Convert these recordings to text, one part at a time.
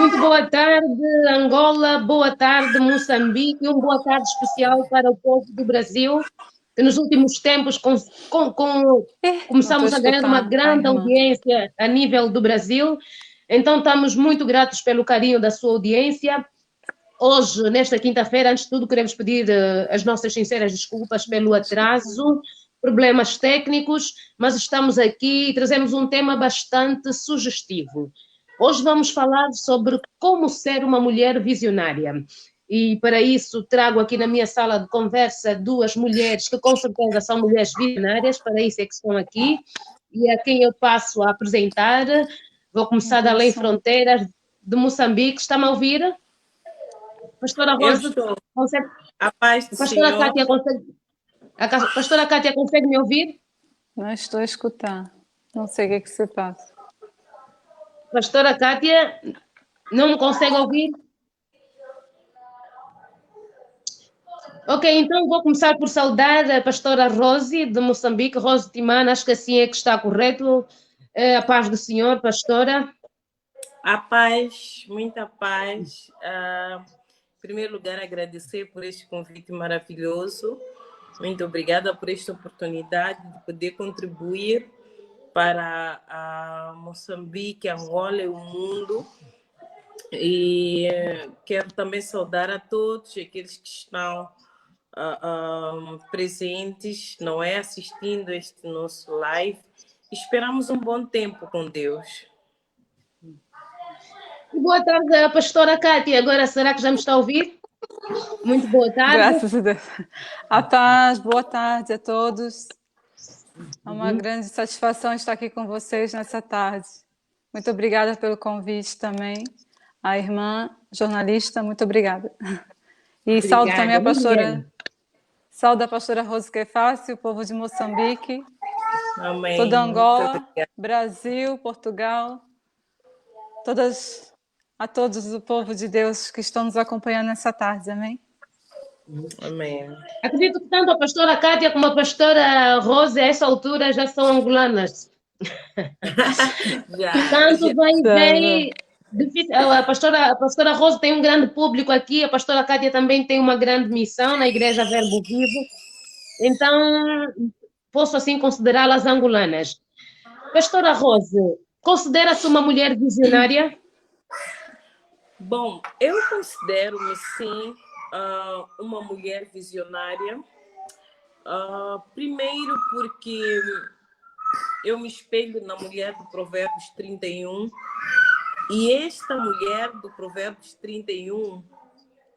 Muito boa tarde, Angola, boa tarde, Moçambique, e uma boa tarde especial para o povo do Brasil, que nos últimos tempos Não estou a começamos a ganhar uma escutar a grande irmã. audiência a nível do Brasil. Então, estamos muito gratos pelo carinho da sua audiência. Hoje, nesta quinta-feira, antes de tudo, queremos pedir as nossas sinceras desculpas Não pelo estou a escutar. atraso, problemas técnicos, mas estamos aqui e trazemos um tema bastante sugestivo. Hoje vamos falar sobre como ser uma mulher visionária. E para isso trago aqui na minha sala de conversa duas mulheres que com certeza são mulheres visionárias, para isso é que estão aqui, e a quem eu passo a apresentar. Vou Meu começar da Deus, Além som. Fronteiras de Moçambique. Está-me a ouvir? Pastora Eu Rosa, estou. consegue, A paz do pastora Senhor. Cátia consegue, pastora Cátia consegue me ouvir? Não estou a escutar. Não sei o que é que se passa. Pastora Cátia, não me consegue ouvir? Ok, então vou começar por saudar a pastora Rose, de Moçambique, Rose Timana, acho que assim é que está correto. A paz do Senhor, pastora. A paz, muita paz. Em primeiro lugar, agradecer por este convite maravilhoso. Muito obrigada por esta oportunidade de poder contribuir para a Moçambique, Angola e o mundo. E quero também saudar a todos aqueles que estão presentes, não é? Assistindo este nosso live. Esperamos um bom tempo com Deus. Boa tarde, a pastora Cátia. Agora, será que já me está a ouvir? Muito boa tarde. Graças a Deus. A paz, boa tarde a todos. É uma grande satisfação estar aqui com vocês nessa tarde. Muito obrigada pelo convite também. A irmã jornalista, muito obrigada. E saúdo também Obrigada, a obrigada. pastora, saúdo a pastora Rose Kefácio, o povo de Moçambique, Amém. toda Muito Angola, obrigada. Brasil, Portugal, a todos o povo de Deus que estão nos acompanhando nessa tarde, amém? Amém. Acredito que tanto a pastora Cátia como a pastora Rose, a essa altura, já são angolanas. Já. Portanto, vai Tá. bem difícil. A pastora Rosa tem um grande público aqui, a pastora Cátia também tem uma grande missão na Igreja Verbo Vivo, então posso assim considerá-las angolanas. Pastora Rose, considera-se uma mulher visionária? Bom, eu considero-me, sim, uma mulher visionária. Primeiro porque eu me espelho na mulher do Provérbios 31, e esta mulher do Provérbios 31,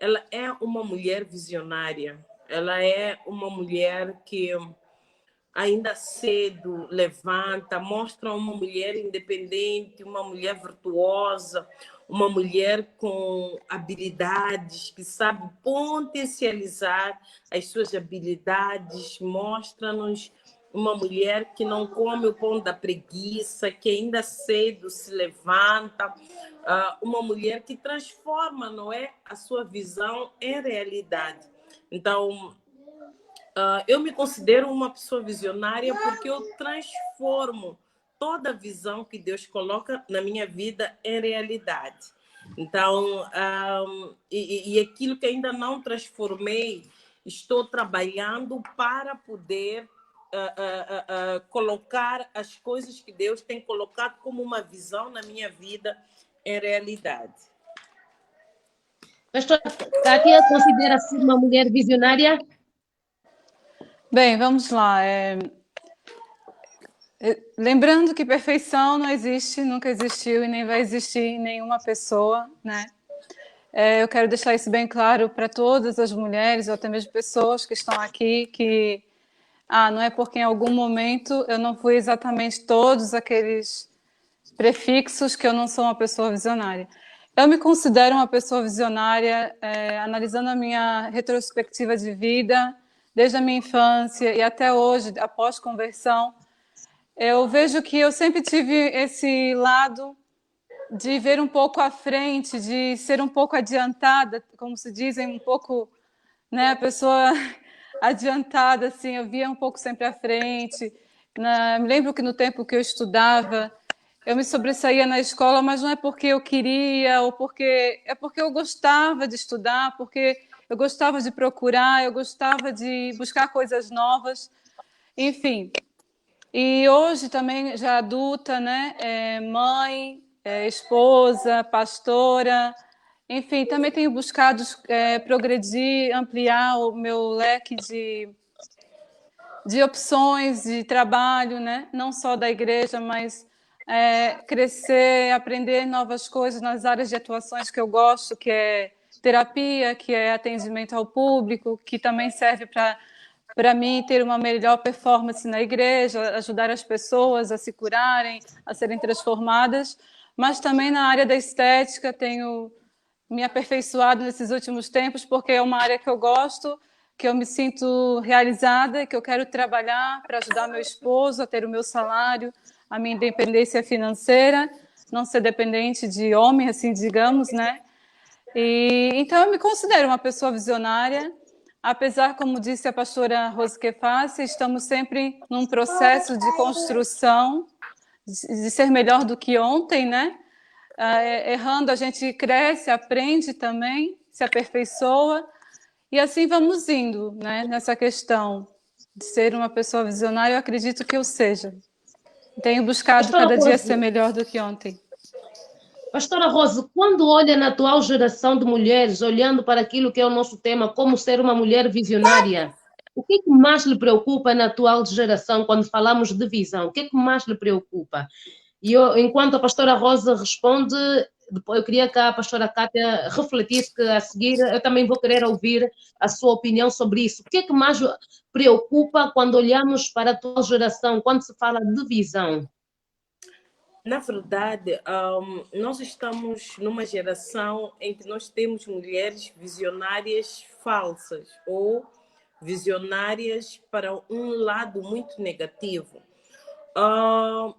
ela é uma mulher visionária. Ela é uma mulher que ainda cedo levanta, mostra uma mulher independente, uma mulher virtuosa, uma mulher com habilidades, que sabe potencializar as suas habilidades, mostra-nos uma mulher que não come o pão da preguiça, que ainda cedo se levanta, uma mulher que transforma, não é, a sua visão em realidade. Então, eu me considero uma pessoa visionária porque eu transformo toda a visão que Deus coloca na minha vida em realidade. Então, e aquilo que ainda não transformei, estou trabalhando para poder colocar as coisas que Deus tem colocado como uma visão na minha vida em realidade. Pastora Cátia, considera-se uma mulher visionária? Bem, vamos lá. Lembrando que perfeição não existe, nunca existiu e nem vai existir em nenhuma pessoa, né? Eu quero deixar isso bem claro para todas as mulheres, ou até mesmo pessoas que estão aqui, que não é porque em algum momento eu não fui exatamente todos aqueles prefixos que eu não sou uma pessoa visionária. Eu me considero uma pessoa visionária, analisando a minha retrospectiva de vida, desde a minha infância e até hoje, após conversão. Eu vejo que eu sempre tive esse lado de ver um pouco à frente, de ser um pouco adiantada, como se dizem, um pouco, né, a pessoa adiantada, assim, eu via um pouco sempre à frente. Me lembro que no tempo que eu estudava, eu me sobressaía na escola, mas não é porque eu queria, ou porque é porque eu gostava de estudar, porque eu gostava de procurar, eu gostava de buscar coisas novas, enfim. E hoje também já adulta, né? Mãe, esposa, pastora, enfim, também tenho buscado progredir, ampliar o meu leque de opções de trabalho, né? Não só da igreja, mas crescer, aprender novas coisas nas áreas de atuações que eu gosto, que é terapia, que é atendimento ao público, que também serve para mim ter uma melhor performance na igreja, ajudar as pessoas a se curarem, a serem transformadas, mas também na área da estética tenho me aperfeiçoado nesses últimos tempos, porque é uma área que eu gosto, que eu me sinto realizada, que eu quero trabalhar para ajudar meu esposo a ter o meu salário, a minha independência financeira, não ser dependente de homem, assim, digamos, né? E, então, eu me considero uma pessoa visionária, apesar, como disse a pastora Rose Kefassi, estamos sempre num processo de construção, de ser melhor do que ontem, né? Errando, a gente cresce, aprende também, se aperfeiçoa, e assim vamos indo, né? Nessa questão de ser uma pessoa visionária, eu acredito que eu seja. Tenho buscado Pastora cada dia Rose, ser melhor do que ontem. Pastora Rose, quando olha na atual geração de mulheres, olhando para aquilo que é o nosso tema, como ser uma mulher visionária, o que é que mais lhe preocupa na atual geração quando falamos de visão? O que é que mais lhe preocupa? E eu, enquanto a pastora Rosa responde, depois eu queria que a pastora Cátia refletisse, que a seguir eu também vou querer ouvir a sua opinião sobre isso. O que é que mais preocupa quando olhamos para a atual geração, quando se fala de visão? Na verdade, nós estamos numa geração em que nós temos mulheres visionárias falsas ou visionárias para um lado muito negativo.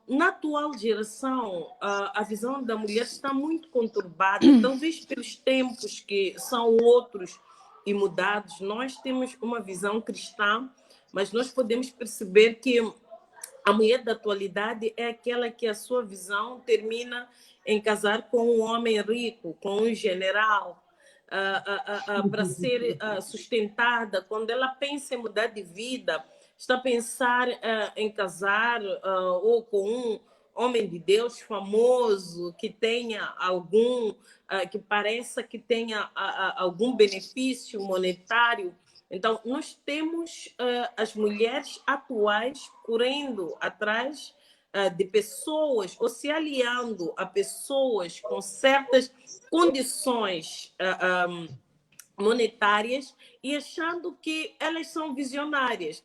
Na atual geração, a visão da mulher está muito conturbada, talvez pelos tempos que são outros e mudados. Nós temos uma visão cristã, mas nós podemos perceber que a mulher da atualidade é aquela que a sua visão termina em casar com um homem rico, com um general, para ser sustentada. Quando ela pensa em mudar de vida, está a pensar em casar ou com um homem de Deus famoso, que tenha algum, que pareça que tenha algum benefício monetário. Então, nós temos as mulheres atuais correndo atrás de pessoas ou se aliando a pessoas com certas condições monetárias e achando que elas são visionárias.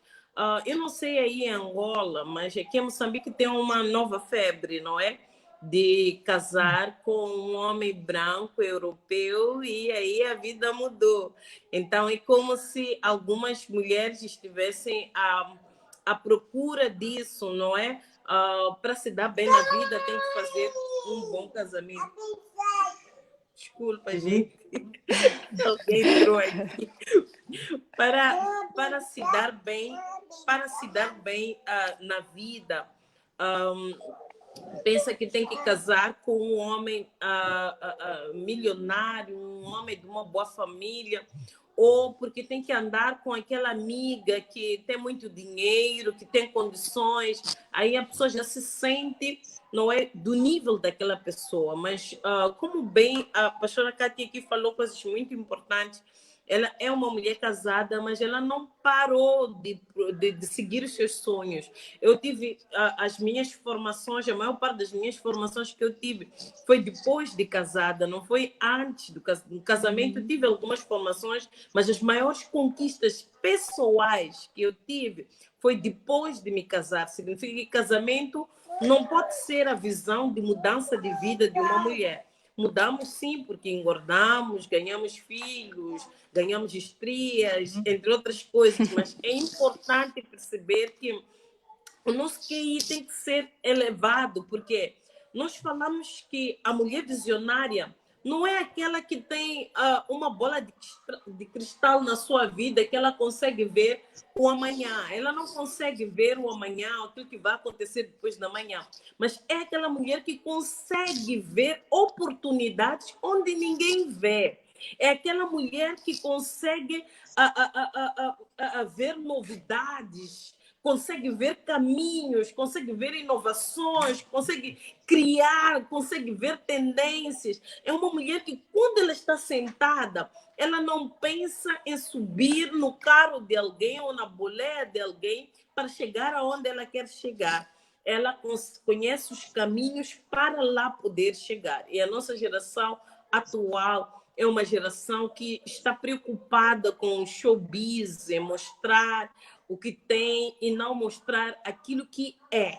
Eu não sei aí em Angola, mas aqui em Moçambique tem uma nova febre, não é? De casar com um homem branco europeu e aí a vida mudou. Então é como se algumas mulheres estivessem à procura disso, não é? Para se dar bem na vida tem que fazer um bom casamento. Desculpa, gente. Alguém entrou aqui. Para se dar bem, na vida, pensa que tem que casar com um homem milionário, um homem de uma boa família, ou porque tem que andar com aquela amiga que tem muito dinheiro, que tem condições, aí a pessoa já se sente, não é do nível daquela pessoa. Mas como bem a pastora Cátia aqui falou coisas muito importantes, ela é uma mulher casada, mas ela não parou de seguir os seus sonhos. Eu tive as minhas formações, a maior parte das minhas formações que eu tive foi depois de casada, não foi antes do casamento. Eu tive algumas formações, mas as maiores conquistas pessoais que eu tive foi depois de me casar. Significa que casamento não pode ser a visão de mudança de vida de uma mulher. Mudamos sim, porque engordamos, ganhamos filhos, ganhamos estrias, entre outras coisas, mas é importante perceber que o nosso QI tem que ser elevado, porque nós falamos que a mulher visionária Não é aquela que tem uma bola de cristal na sua vida que ela consegue ver o amanhã. Ela não consegue ver o amanhã, aquilo que vai acontecer depois da manhã. Mas é aquela mulher que consegue ver oportunidades onde ninguém vê. É aquela mulher que consegue ver novidades, consegue ver caminhos, consegue ver inovações, consegue criar, consegue ver tendências. É uma mulher que, quando ela está sentada, ela não pensa em subir no carro de alguém ou na boleia de alguém para chegar aonde ela quer chegar. Ela conhece os caminhos para lá poder chegar. E a nossa geração atual é uma geração que está preocupada com o showbiz, em mostrar o que tem e não mostrar aquilo que é.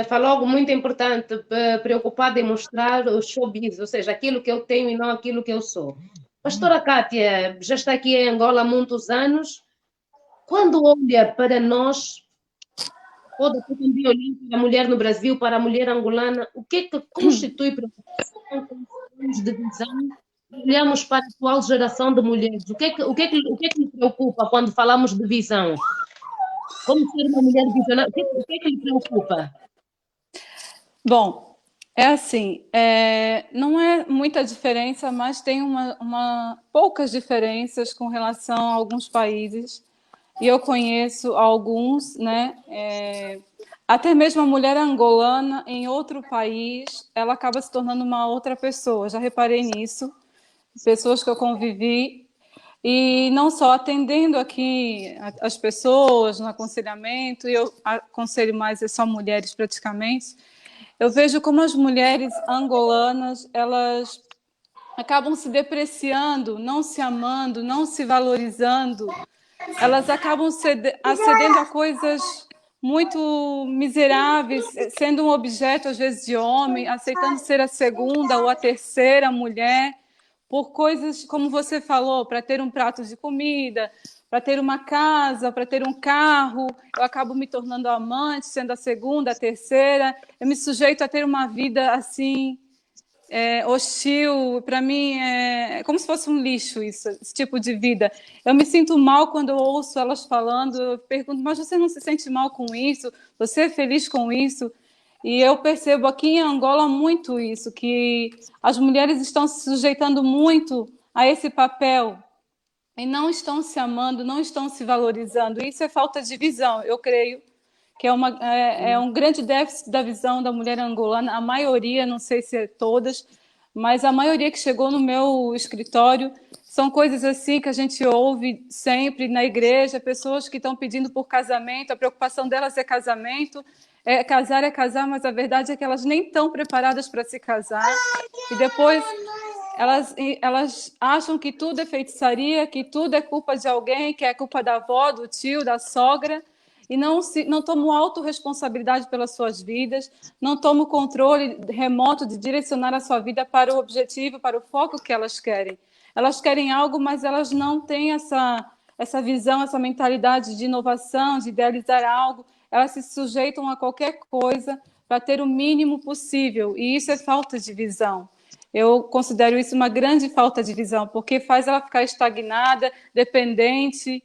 Falou algo muito importante, preocupada em mostrar o showbiz, ou seja, aquilo que eu tenho e não aquilo que eu sou. Pastora Kátia, já está aqui em Angola há muitos anos. Quando olha para nós, toda a também olhando para a mulher no Brasil, para a mulher angolana, o que é que constitui preocupação de visão? Olhamos para a atual geração de mulheres. O que é que lhe preocupa quando falamos de visão? Como ser uma mulher visionária? O que é que lhe preocupa? Bom, é assim, não é muita diferença, mas tem poucas diferenças com relação a alguns países. E eu conheço alguns, né? Até mesmo a mulher angolana em outro país, ela acaba se tornando uma outra pessoa. Já reparei nisso. Pessoas que eu convivi, e não só atendendo aqui as pessoas no aconselhamento, e eu aconselho mais só mulheres praticamente, eu vejo como as mulheres angolanas, elas acabam se depreciando, não se amando, não se valorizando, elas acabam acedendo a coisas muito miseráveis, sendo um objeto, às vezes, de homem, aceitando ser a segunda ou a terceira mulher, por coisas, como você falou, para ter um prato de comida, para ter uma casa, para ter um carro, eu acabo me tornando amante, sendo a segunda, a terceira, eu me sujeito a ter uma vida assim, hostil, para mim é como se fosse um lixo isso, esse tipo de vida. Eu me sinto mal quando eu ouço elas falando, eu pergunto, mas você não se sente mal com isso? Você é feliz com isso? E eu percebo aqui em Angola muito isso, que as mulheres estão se sujeitando muito a esse papel e não estão se amando, não estão se valorizando. Isso é falta de visão, eu creio que é um grande déficit da visão da mulher angolana. A maioria, não sei se é todas, mas a maioria que chegou no meu escritório são coisas assim que a gente ouve sempre na igreja, pessoas que estão pedindo por casamento, a preocupação delas é casamento, é casar, mas a verdade é que elas nem estão preparadas para se casar, e depois elas acham que tudo é feitiçaria, que tudo é culpa de alguém, que é culpa da avó, do tio, da sogra, e não tomam autorresponsabilidade pelas suas vidas, não tomam o controle remoto de direcionar a sua vida para o objetivo, para o foco que elas querem. Elas querem algo, mas elas não têm essa visão, essa mentalidade de inovação, de idealizar algo. Elas se sujeitam a qualquer coisa para ter o mínimo possível, e isso é falta de visão. Eu considero isso uma grande falta de visão, porque faz ela ficar estagnada, dependente,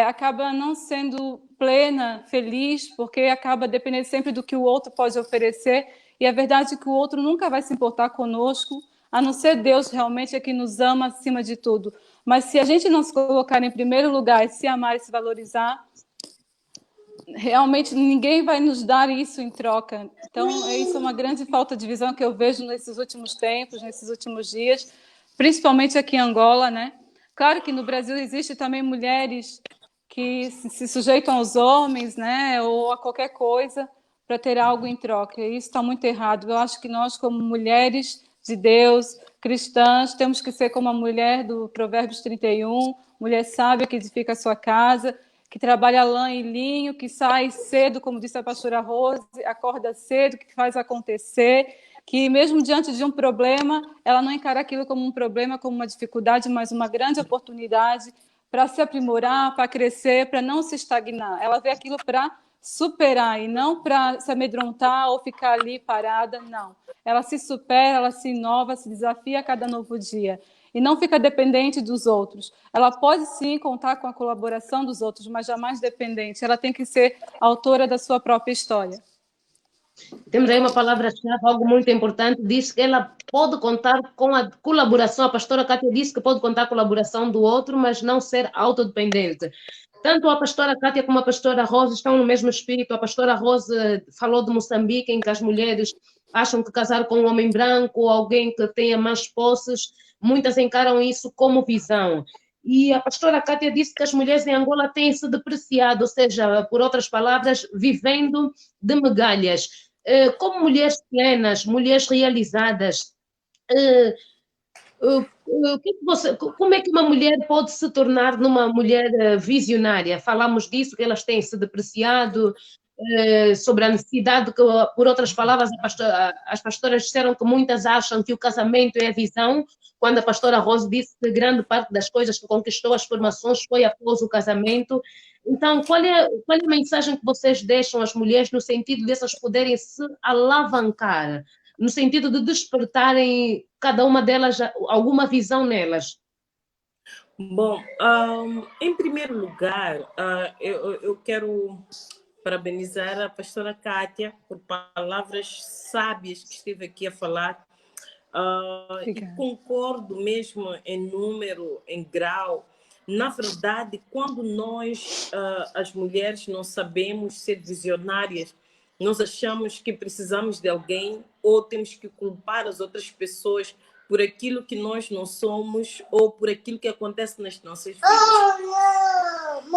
acaba não sendo plena, feliz, porque acaba dependendo sempre do que o outro pode oferecer, e a verdade é que o outro nunca vai se importar conosco, a não ser Deus realmente é que nos ama acima de tudo. Mas se a gente não se colocar em primeiro lugar, se amar e se valorizar, realmente ninguém vai nos dar isso em troca. Então, isso é uma grande falta de visão que eu vejo nesses últimos tempos, nesses últimos dias, principalmente aqui em Angola, né? Claro que no Brasil existe também mulheres que se sujeitam aos homens, né, ou a qualquer coisa para ter algo em troca. E isso está muito errado. Eu acho que nós, como mulheres de Deus, cristãs, temos que ser como a mulher do Provérbios 31, mulher sábia que edifica a sua casa, que trabalha lã e linho, que sai cedo, como disse a pastora Rose, acorda cedo, que faz acontecer, que mesmo diante de um problema, ela não encara aquilo como um problema, como uma dificuldade, mas uma grande oportunidade para se aprimorar, para crescer, para não se estagnar. Ela vê aquilo para superar e não para se amedrontar ou ficar ali parada, não. Ela se supera, ela se inova, se desafia a cada novo dia e não fica dependente dos outros. Ela pode sim contar com a colaboração dos outros, mas jamais dependente. Ela tem que ser autora da sua própria história. Temos aí uma palavra-chave, algo muito importante, diz que ela pode contar com a colaboração, a pastora Cátia disse que pode contar com a colaboração do outro, mas não ser autodependente. Tanto a pastora Cátia como a pastora Rosa estão no mesmo espírito. A pastora Rosa falou de Moçambique, em que as mulheres acham que casar com um homem branco ou alguém que tenha mais posses, muitas encaram isso como visão. E a pastora Cátia disse que as mulheres em Angola têm se depreciado, ou seja, por outras palavras, vivendo de migalhas. Como mulheres plenas, mulheres realizadas, como é que uma mulher pode se tornar numa mulher visionária? Falamos disso, que elas têm se depreciado, sobre a necessidade, que, por outras palavras, as pastoras disseram que muitas acham que o casamento é a visão, quando a pastora Rose disse que grande parte das coisas que conquistou as formações foi após o casamento. Então, qual é a mensagem que vocês deixam às mulheres no sentido de essas poderem se alavancar, no sentido de despertarem cada uma delas alguma visão nelas? Bom, em primeiro lugar, eu quero parabenizar a pastora Cátia por palavras sábias que esteve aqui a falar. E concordo mesmo em número, em grau. Na verdade, quando nós, as mulheres, não sabemos ser visionárias, nós achamos que precisamos de alguém ou temos que culpar as outras pessoas por aquilo que nós não somos ou por aquilo que acontece nas nossas vidas.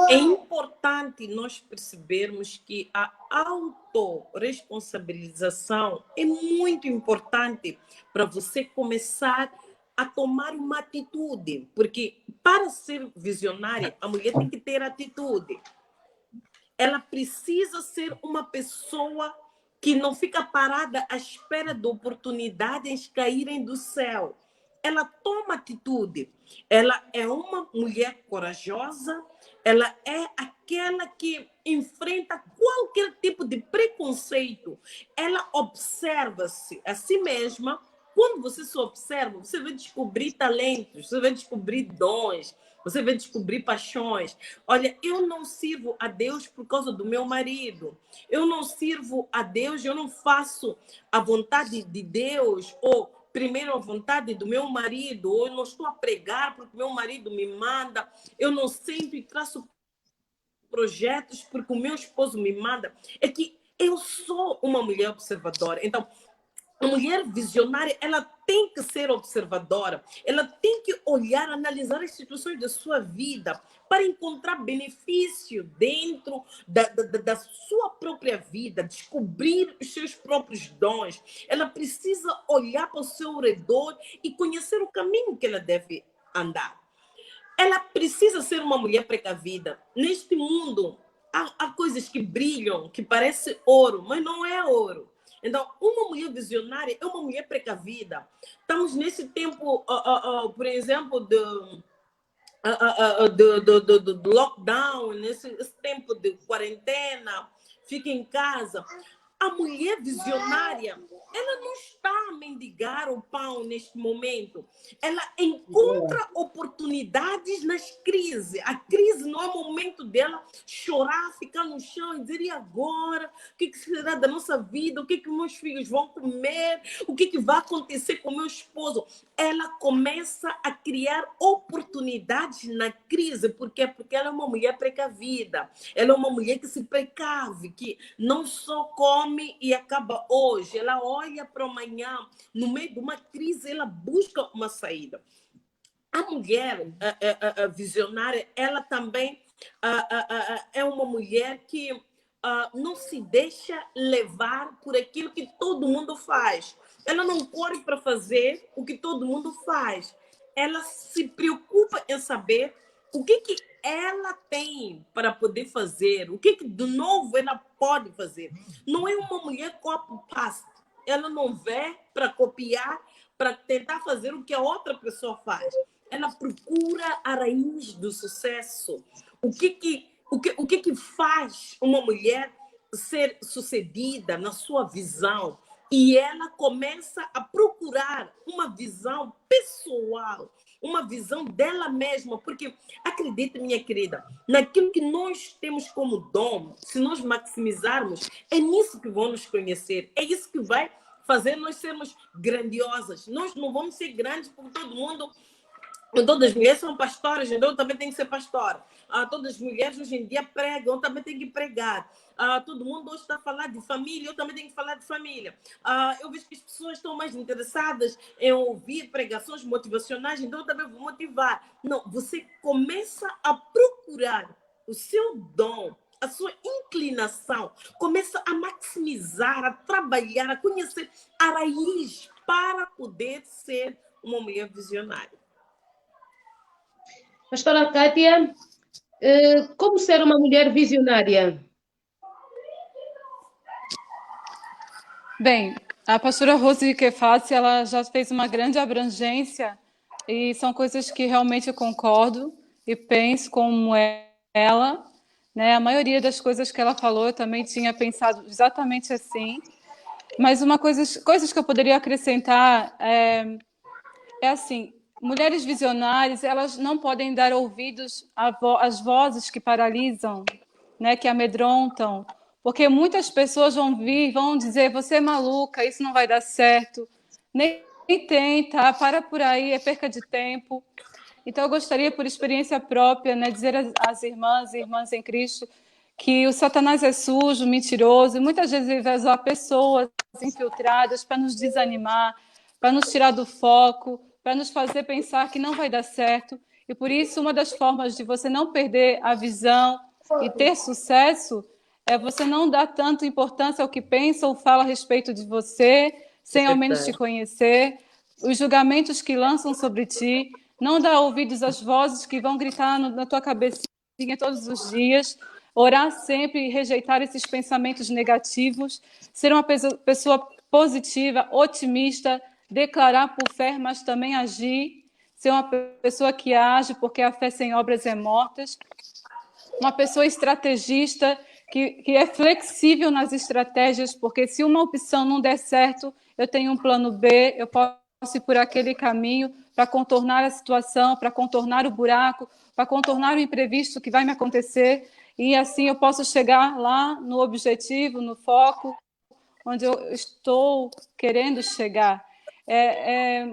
É importante nós percebermos que a autorresponsabilização é muito importante para você começar a tomar uma atitude, porque para ser visionária, a mulher tem que ter atitude. Ela precisa ser uma pessoa que não fica parada à espera de oportunidades caírem do céu. Ela toma atitude. Ela é uma mulher corajosa, ela é aquela que enfrenta qualquer tipo de preconceito. Ela observa-se a si mesma. Quando você se observa, você vai descobrir talentos, você vai descobrir dons, você vai descobrir paixões. Olha, eu não sirvo a Deus por causa do meu marido. Eu não sirvo a Deus, eu não faço a vontade de Deus, ou primeiro a vontade do meu marido, ou eu não estou a pregar porque meu marido me manda. Eu não sento e traço projetos porque o meu esposo me manda. É que eu sou uma mulher observadora. Então, a mulher visionária, ela tem que ser observadora, ela tem que olhar, analisar as situações da sua vida para encontrar benefício dentro da sua própria vida, descobrir os seus próprios dons. Ela precisa olhar para o seu redor e conhecer o caminho que ela deve andar. Ela precisa ser uma mulher precavida. Neste mundo, há coisas que brilham, que parecem ouro, mas não é ouro. Então, uma mulher visionária é uma mulher precavida. Estamos nesse tempo, por exemplo, do lockdown, nesse tempo de quarentena, fica em casa. A mulher visionária, ela não está a mendigar o pão neste momento. Ela encontra oportunidades nas crises. A crise não é o momento dela chorar, ficar no chão e dizer: e agora? O que será da nossa vida? O que meus filhos vão comer? O que vai acontecer com meu esposo? Ela começa a criar oportunidades na crise. Por quê? Porque ela é uma mulher precavida. Ela é uma mulher que se precave, que não só come e acaba hoje. Ela olha para amanhã. No meio de uma crise, ela busca uma saída. A mulher visionária, ela também é uma mulher que não se deixa levar por aquilo que todo mundo faz. Ela não corre para fazer o que todo mundo faz. Ela se preocupa em saber o que ela tem para poder fazer, o que de novo ela pode fazer. Não é uma mulher copy-paste. Ela não vê para copiar, para tentar fazer o que a outra pessoa faz. ela procura a raiz do sucesso. O que faz uma mulher ser sucedida na sua visão? E ela começa a procurar uma visão pessoal, uma visão dela mesma, porque acredite, minha querida, naquilo que nós temos como dom, se nós maximizarmos, é nisso que vão nos conhecer, é isso que vai fazer nós sermos grandiosas. Nós não vamos ser grandes porque todo mundo, todas as mulheres são pastoras, então eu também tenho que ser pastora. Todas as mulheres hoje em dia pregam, eu também tenho que pregar. Todo mundo hoje está a falar de família, eu também tenho que falar de família. Eu vejo que as pessoas estão mais interessadas em ouvir pregações motivacionais, então eu também vou motivar. Não, você começa a procurar o seu dom, a sua inclinação, começa a maximizar, a trabalhar, a conhecer a raiz para poder ser uma mulher visionária. Pastora Kátia, como ser uma mulher visionária? Bem, a pastora Rose Kefasi, ela já fez uma grande abrangência e são coisas que realmente eu concordo e penso como ela, né? A maioria das coisas que ela falou eu também tinha pensado exatamente assim, mas coisas que eu poderia acrescentar é assim, mulheres visionárias, elas não podem dar ouvidos às vozes que paralisam, né, que amedrontam, porque muitas pessoas vão vir, vão dizer, você é maluca, isso não vai dar certo, nem tenta, para por aí, é perca de tempo. Então, eu gostaria, por experiência própria, né, dizer às irmãs e irmãs em Cristo que o Satanás é sujo, mentiroso, e muitas vezes ele vai usar pessoas infiltradas para nos desanimar, para nos tirar do foco, para nos fazer pensar que não vai dar certo. E por isso, uma das formas de você não perder a visão e ter sucesso é você não dar tanta importância ao que pensa ou fala a respeito de você, sem ao menos te conhecer, os julgamentos que lançam sobre ti, não dar ouvidos às vozes que vão gritar na tua cabecinha todos os dias, orar sempre e rejeitar esses pensamentos negativos, ser uma pessoa positiva, otimista, declarar por fé, mas também agir, ser uma pessoa que age, porque a fé sem obras é morta, uma pessoa estrategista, que é flexível nas estratégias, porque se uma opção não der certo, eu tenho um plano B, eu posso ir por aquele caminho para contornar a situação, para contornar o buraco, para contornar o imprevisto que vai me acontecer, e assim eu posso chegar lá no objetivo, no foco, onde eu estou querendo chegar.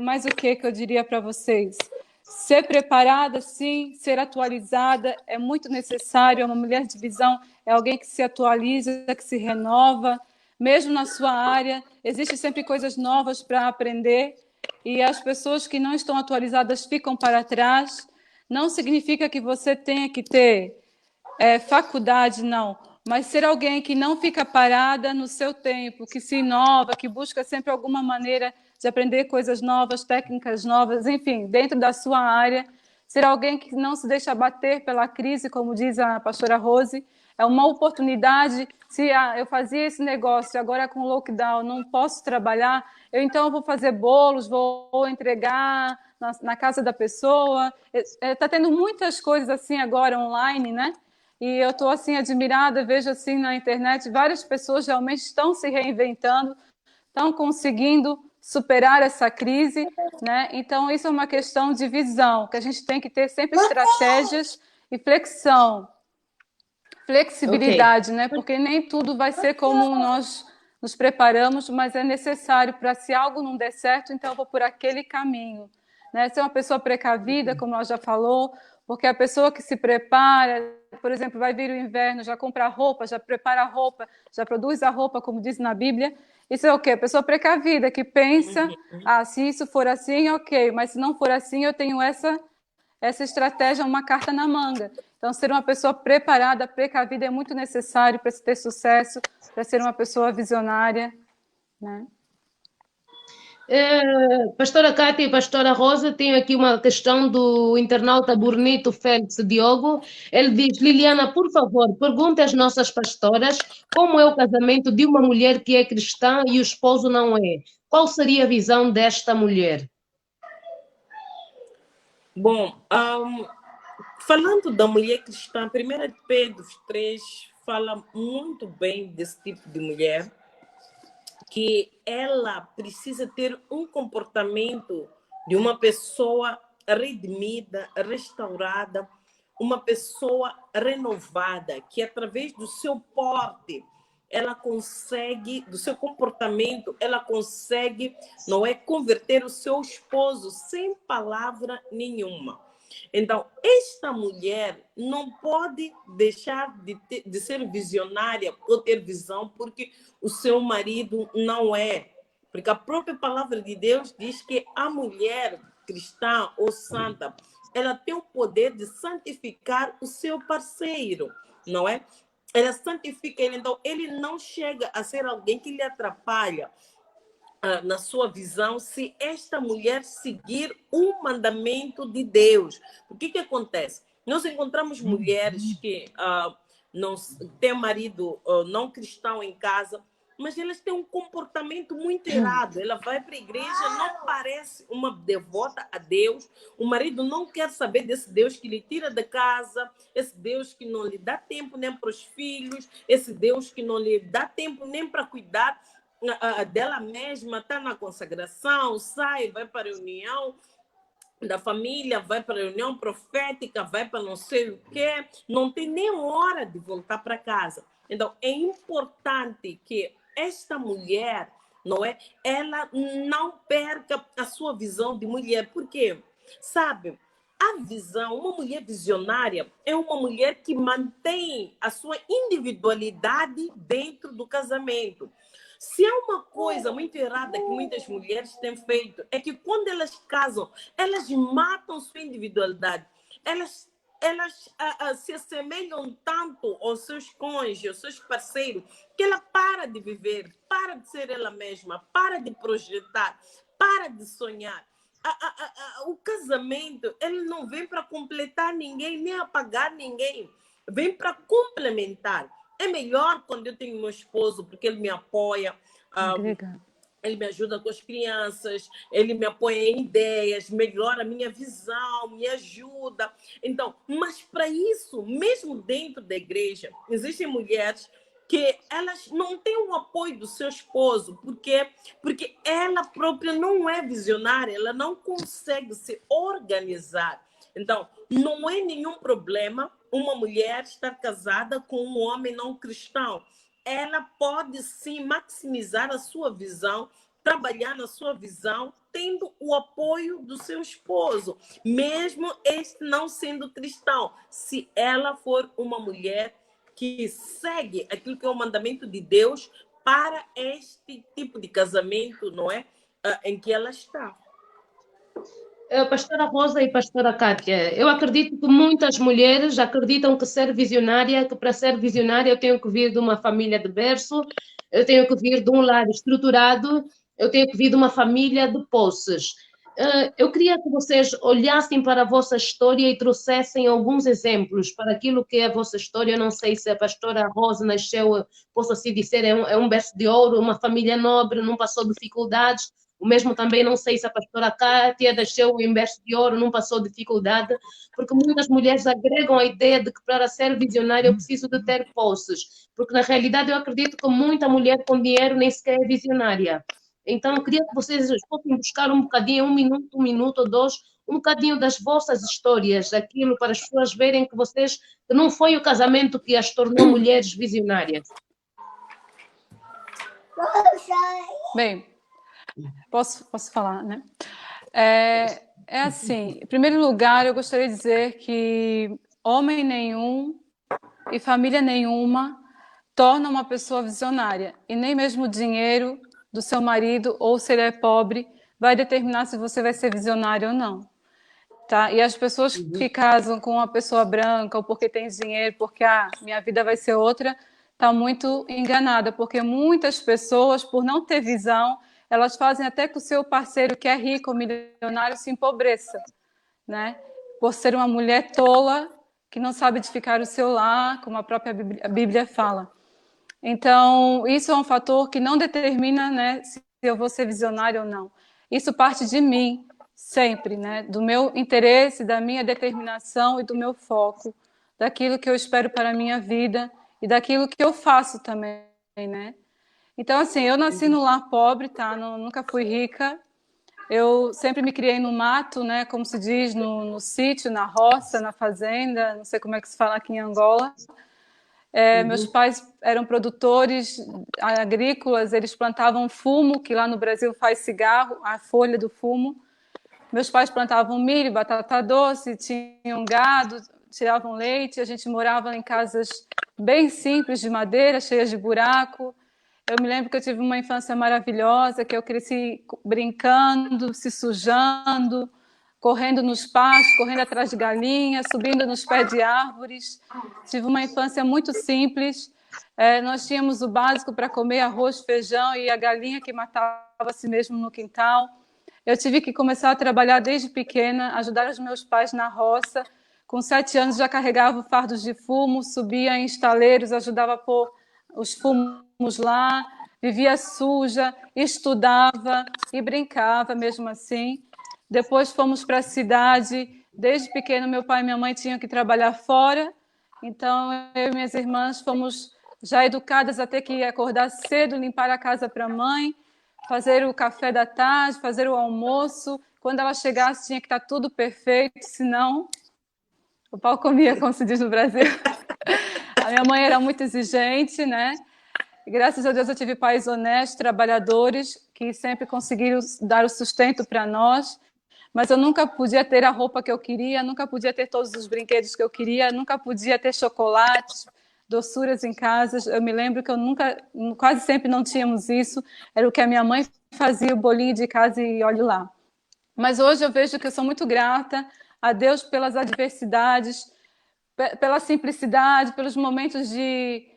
Mas o que eu diria para vocês? Ser preparada, sim, ser atualizada é muito necessário. Uma mulher de visão é alguém que se atualiza, que se renova, mesmo na sua área. Existem sempre coisas novas para aprender e as pessoas que não estão atualizadas ficam para trás. Não significa que você tenha que ter faculdade, não, mas ser alguém que não fica parada no seu tempo, que se inova, que busca sempre alguma maneira de aprender coisas novas, técnicas novas, enfim, dentro da sua área. Ser alguém que não se deixa abater pela crise, como diz a pastora Rose, é uma oportunidade. Se eu fazia esse negócio, agora com o lockdown não posso trabalhar, então vou fazer bolos, vou entregar na casa da pessoa. Está tendo muitas coisas assim agora online, né? E eu estou assim admirada, vejo assim na internet, várias pessoas realmente estão se reinventando, estão conseguindo superar essa crise, né? Então, isso é uma questão de visão, que a gente tem que ter sempre estratégias e flexibilidade, né? Porque nem tudo vai ser como nós nos preparamos, mas é necessário para, se algo não der certo, então eu vou por aquele caminho, né? Ser uma pessoa precavida, como ela já falou, porque a pessoa que se prepara, por exemplo, vai vir o inverno, já compra roupa, já prepara a roupa, já produz a roupa, como diz na Bíblia. Isso é o quê? A pessoa precavida, que pensa, se isso for assim, ok, mas se não for assim, eu tenho essa estratégia, uma carta na manga. Então, ser uma pessoa preparada, precavida, é muito necessário para se ter sucesso, para ser uma pessoa visionária, né? Pastora Cátia e Pastora Rosa, tenho aqui uma questão do internauta Bonito Félix Diogo. Ele diz: Liliana, por favor, pergunte às nossas pastoras como é o casamento de uma mulher que é cristã e o esposo não é. Qual seria a visão desta mulher? Bom, falando da mulher cristã, 1 Pedro 3 fala muito bem desse tipo de mulher, que ela precisa ter um comportamento de uma pessoa redimida, restaurada, uma pessoa renovada, que através do seu porte, ela consegue, do seu comportamento, ela consegue, não é, converter o seu esposo sem palavra nenhuma. Então, esta mulher não pode deixar de ser visionária ou ter visão, porque o seu marido não é. Porque a própria palavra de Deus diz que a mulher cristã ou santa, ela tem o poder de santificar o seu parceiro, não é? Ela santifica ele, então ele não chega a ser alguém que lhe atrapalha na sua visão, se esta mulher seguir o mandamento de Deus. O que acontece? Nós encontramos mulheres que não têm marido não cristão em casa, mas elas têm um comportamento muito errado. Ela vai para a igreja, não parece uma devota a Deus. O marido não quer saber desse Deus que lhe tira da casa, esse Deus que não lhe dá tempo nem para os filhos, esse Deus que não lhe dá tempo nem para cuidar dela mesma, está na consagração, sai, vai para a reunião da família, vai para a reunião profética, vai para não sei o quê, não tem nem hora de voltar para casa. Então, é importante que esta mulher, não é, ela não perca a sua visão de mulher, porque, sabe, a visão, uma mulher visionária é uma mulher que mantém a sua individualidade dentro do casamento. Se há uma coisa muito errada que muitas mulheres têm feito, é que quando elas casam, elas matam sua individualidade. Elas se assemelham tanto aos seus cônjuges, aos seus parceiros, que ela para de viver, para de ser ela mesma, para de projetar, para de sonhar. O casamento, ele não vem para completar ninguém, nem apagar ninguém. Vem para complementar. É melhor quando eu tenho meu esposo, porque ele me apoia, ele me ajuda com as crianças, ele me apoia em ideias, melhora a minha visão, me ajuda. Então, mas para isso, mesmo dentro da igreja, existem mulheres que elas não têm o apoio do seu esposo, porque ela própria não é visionária, ela não consegue se organizar. Então, não é nenhum problema uma mulher estar casada com um homem não cristão. Ela pode sim maximizar a sua visão, trabalhar na sua visão, tendo o apoio do seu esposo, mesmo este não sendo cristão, se ela for uma mulher que segue aquilo que é o mandamento de Deus para este tipo de casamento, não é? Em que ela está. Pastora Rosa e Pastora Kátia, eu acredito que muitas mulheres acreditam que ser visionária, que para ser visionária eu tenho que vir de uma família de berço, eu tenho que vir de um lar estruturado, eu tenho que vir de uma família de posses. Eu queria que vocês olhassem para a vossa história e trouxessem alguns exemplos para aquilo que é a vossa história. Eu não sei se a Pastora Rosa nasceu, posso assim dizer, é um berço de ouro, uma família nobre, não passou dificuldades. O mesmo também não sei se a pastora Kátia nasceu em berço de ouro, não passou dificuldade, porque muitas mulheres agregam a ideia de que para ser visionária eu preciso de ter posses, porque na realidade eu acredito que muita mulher com dinheiro nem sequer é visionária. Então eu queria que vocês fossem buscar um bocadinho, um minuto ou dois, um bocadinho das vossas histórias, aquilo para as pessoas verem que vocês, que não foi o casamento que as tornou mulheres visionárias. Bem, posso falar, né? É assim, em primeiro lugar, eu gostaria de dizer que homem nenhum e família nenhuma torna uma pessoa visionária, e nem mesmo o dinheiro do seu marido, ou se ele é pobre, vai determinar se você vai ser visionário ou não. Tá? E as pessoas que casam com uma pessoa branca, ou porque tem dinheiro, porque minha vida vai ser outra, tá muito enganada, porque muitas pessoas, por não ter visão, elas fazem até que o seu parceiro, que é rico ou milionário, se empobreça, né? Por ser uma mulher tola, que não sabe edificar o seu lar, como a própria Bíblia fala. Então, isso é um fator que não determina, né, se eu vou ser visionário ou não. Isso parte de mim, sempre, né? Do meu interesse, da minha determinação e do meu foco, daquilo que eu espero para a minha vida e daquilo que eu faço também, né? Então, assim, eu nasci no lar pobre, tá? Nunca fui rica. Eu sempre me criei no mato, né? Como se diz, no sítio, na roça, na fazenda, não sei como é que se fala aqui em Angola. Meus pais eram produtores agrícolas, eles plantavam fumo, que lá no Brasil faz cigarro, a folha do fumo. Meus pais plantavam milho, batata doce, tinham gado, tiravam leite. A gente morava em casas bem simples, de madeira, cheias de buraco. Eu me lembro que eu tive uma infância maravilhosa, que eu cresci brincando, se sujando, correndo nos pastos, correndo atrás de galinhas, subindo nos pés de árvores. Tive uma infância muito simples. Nós tínhamos o básico para comer, arroz, feijão e a galinha que matava a si mesmo no quintal. Eu tive que começar a trabalhar desde pequena, ajudar os meus pais na roça. Com 7 anos já carregava fardos de fumo, subia em estaleiros, ajudava a pôr os fumos lá, vivia suja, estudava e brincava mesmo assim. Depois fomos para a cidade. Desde pequeno, meu pai e minha mãe tinham que trabalhar fora. Então, eu e minhas irmãs fomos já educadas a ter que acordar cedo, limpar a casa para a mãe, fazer o café da tarde, fazer o almoço. Quando ela chegasse, tinha que estar tudo perfeito, senão o pau comia, como se diz no Brasil. A minha mãe era muito exigente, né? E, graças a Deus eu tive pais honestos, trabalhadores, que sempre conseguiram dar o sustento para nós. Mas eu nunca podia ter a roupa que eu queria, nunca podia ter todos os brinquedos que eu queria, nunca podia ter chocolates, doçuras em casa. Eu me lembro que eu nunca, quase sempre não tínhamos isso. Era o que a minha mãe fazia, o bolinho de casa e olhe lá. Mas hoje eu vejo que eu sou muito grata a Deus pelas adversidades, pela simplicidade, pelos momentos de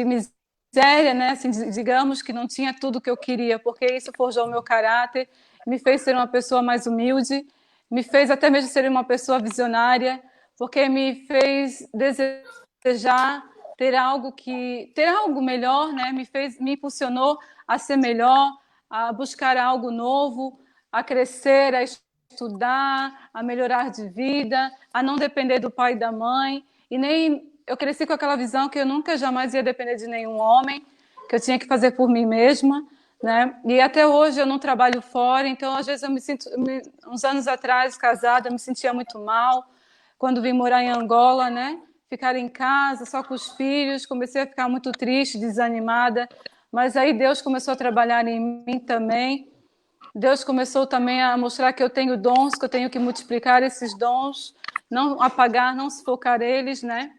miséria, né? Assim, digamos que não tinha tudo que eu queria, porque isso forjou o meu caráter, me fez ser uma pessoa mais humilde, me fez até mesmo ser uma pessoa visionária, porque me fez desejar ter algo melhor, né? Me impulsionou a ser melhor, a buscar algo novo, a crescer, a estudar, a melhorar de vida, a não depender do pai e da mãe. E nem eu cresci com aquela visão que eu nunca jamais ia depender de nenhum homem, que eu tinha que fazer por mim mesma, né? E até hoje eu não trabalho fora, então às vezes eu me sinto, uns anos atrás, casada, eu me sentia muito mal quando vim morar em Angola, né? Ficar em casa só com os filhos, comecei a ficar muito triste, desanimada, mas aí Deus começou a trabalhar em mim também. Deus começou também a mostrar que eu tenho dons, que eu tenho que multiplicar esses dons, não apagar, não sufocar eles, né?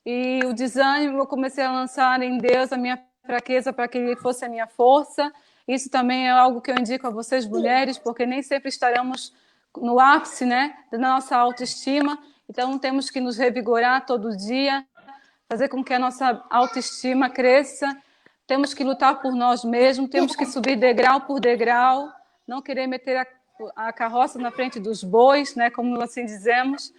E o desânimo eu comecei a lançar em Deus a minha fraqueza para que Ele fosse a minha força. Isso também é algo que eu indico a vocês, mulheres, porque nem sempre estaremos no ápice, né, da nossa autoestima. Então, temos que nos revigorar todo dia, fazer com que a nossa autoestima cresça. Temos que lutar por nós mesmos, temos que subir degrau por degrau, não querer meter a carroça na frente dos bois, né, como assim dizemos,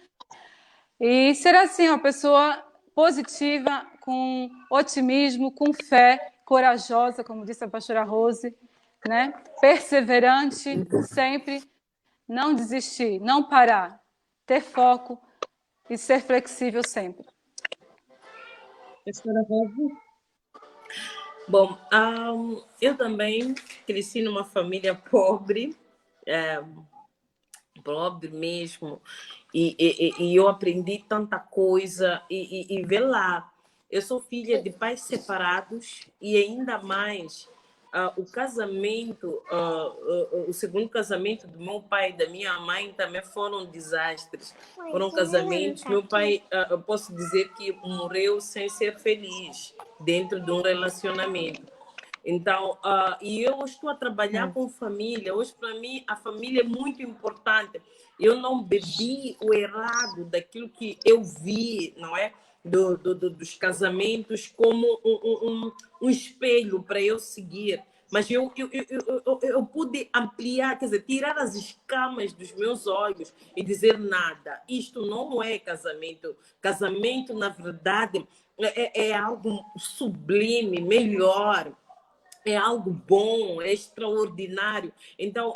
e ser assim, uma pessoa positiva, com otimismo, com fé, corajosa, como disse a pastora Rose, né, perseverante, sempre, não desistir, não parar, ter foco e ser flexível sempre. Pastora Rose? Bom, eu também cresci numa família pobre, pobre mesmo, e eu aprendi tanta coisa, e vê lá, eu sou filha de pais separados e ainda mais o casamento, o segundo casamento do meu pai e da minha mãe também foram desastres, foram casamentos. Meu pai, eu posso dizer que morreu sem ser feliz dentro de um relacionamento. Então, e eu estou a trabalhar com família. Hoje, para mim, a família é muito importante. Eu não bebi o errado daquilo que eu vi, não é? Dos casamentos como um espelho para eu seguir. Mas eu pude ampliar, quer dizer, tirar as escamas dos meus olhos e dizer nada. Isto não é casamento. Casamento, na verdade, é algo sublime, melhor. é algo bom, é extraordinário. Então,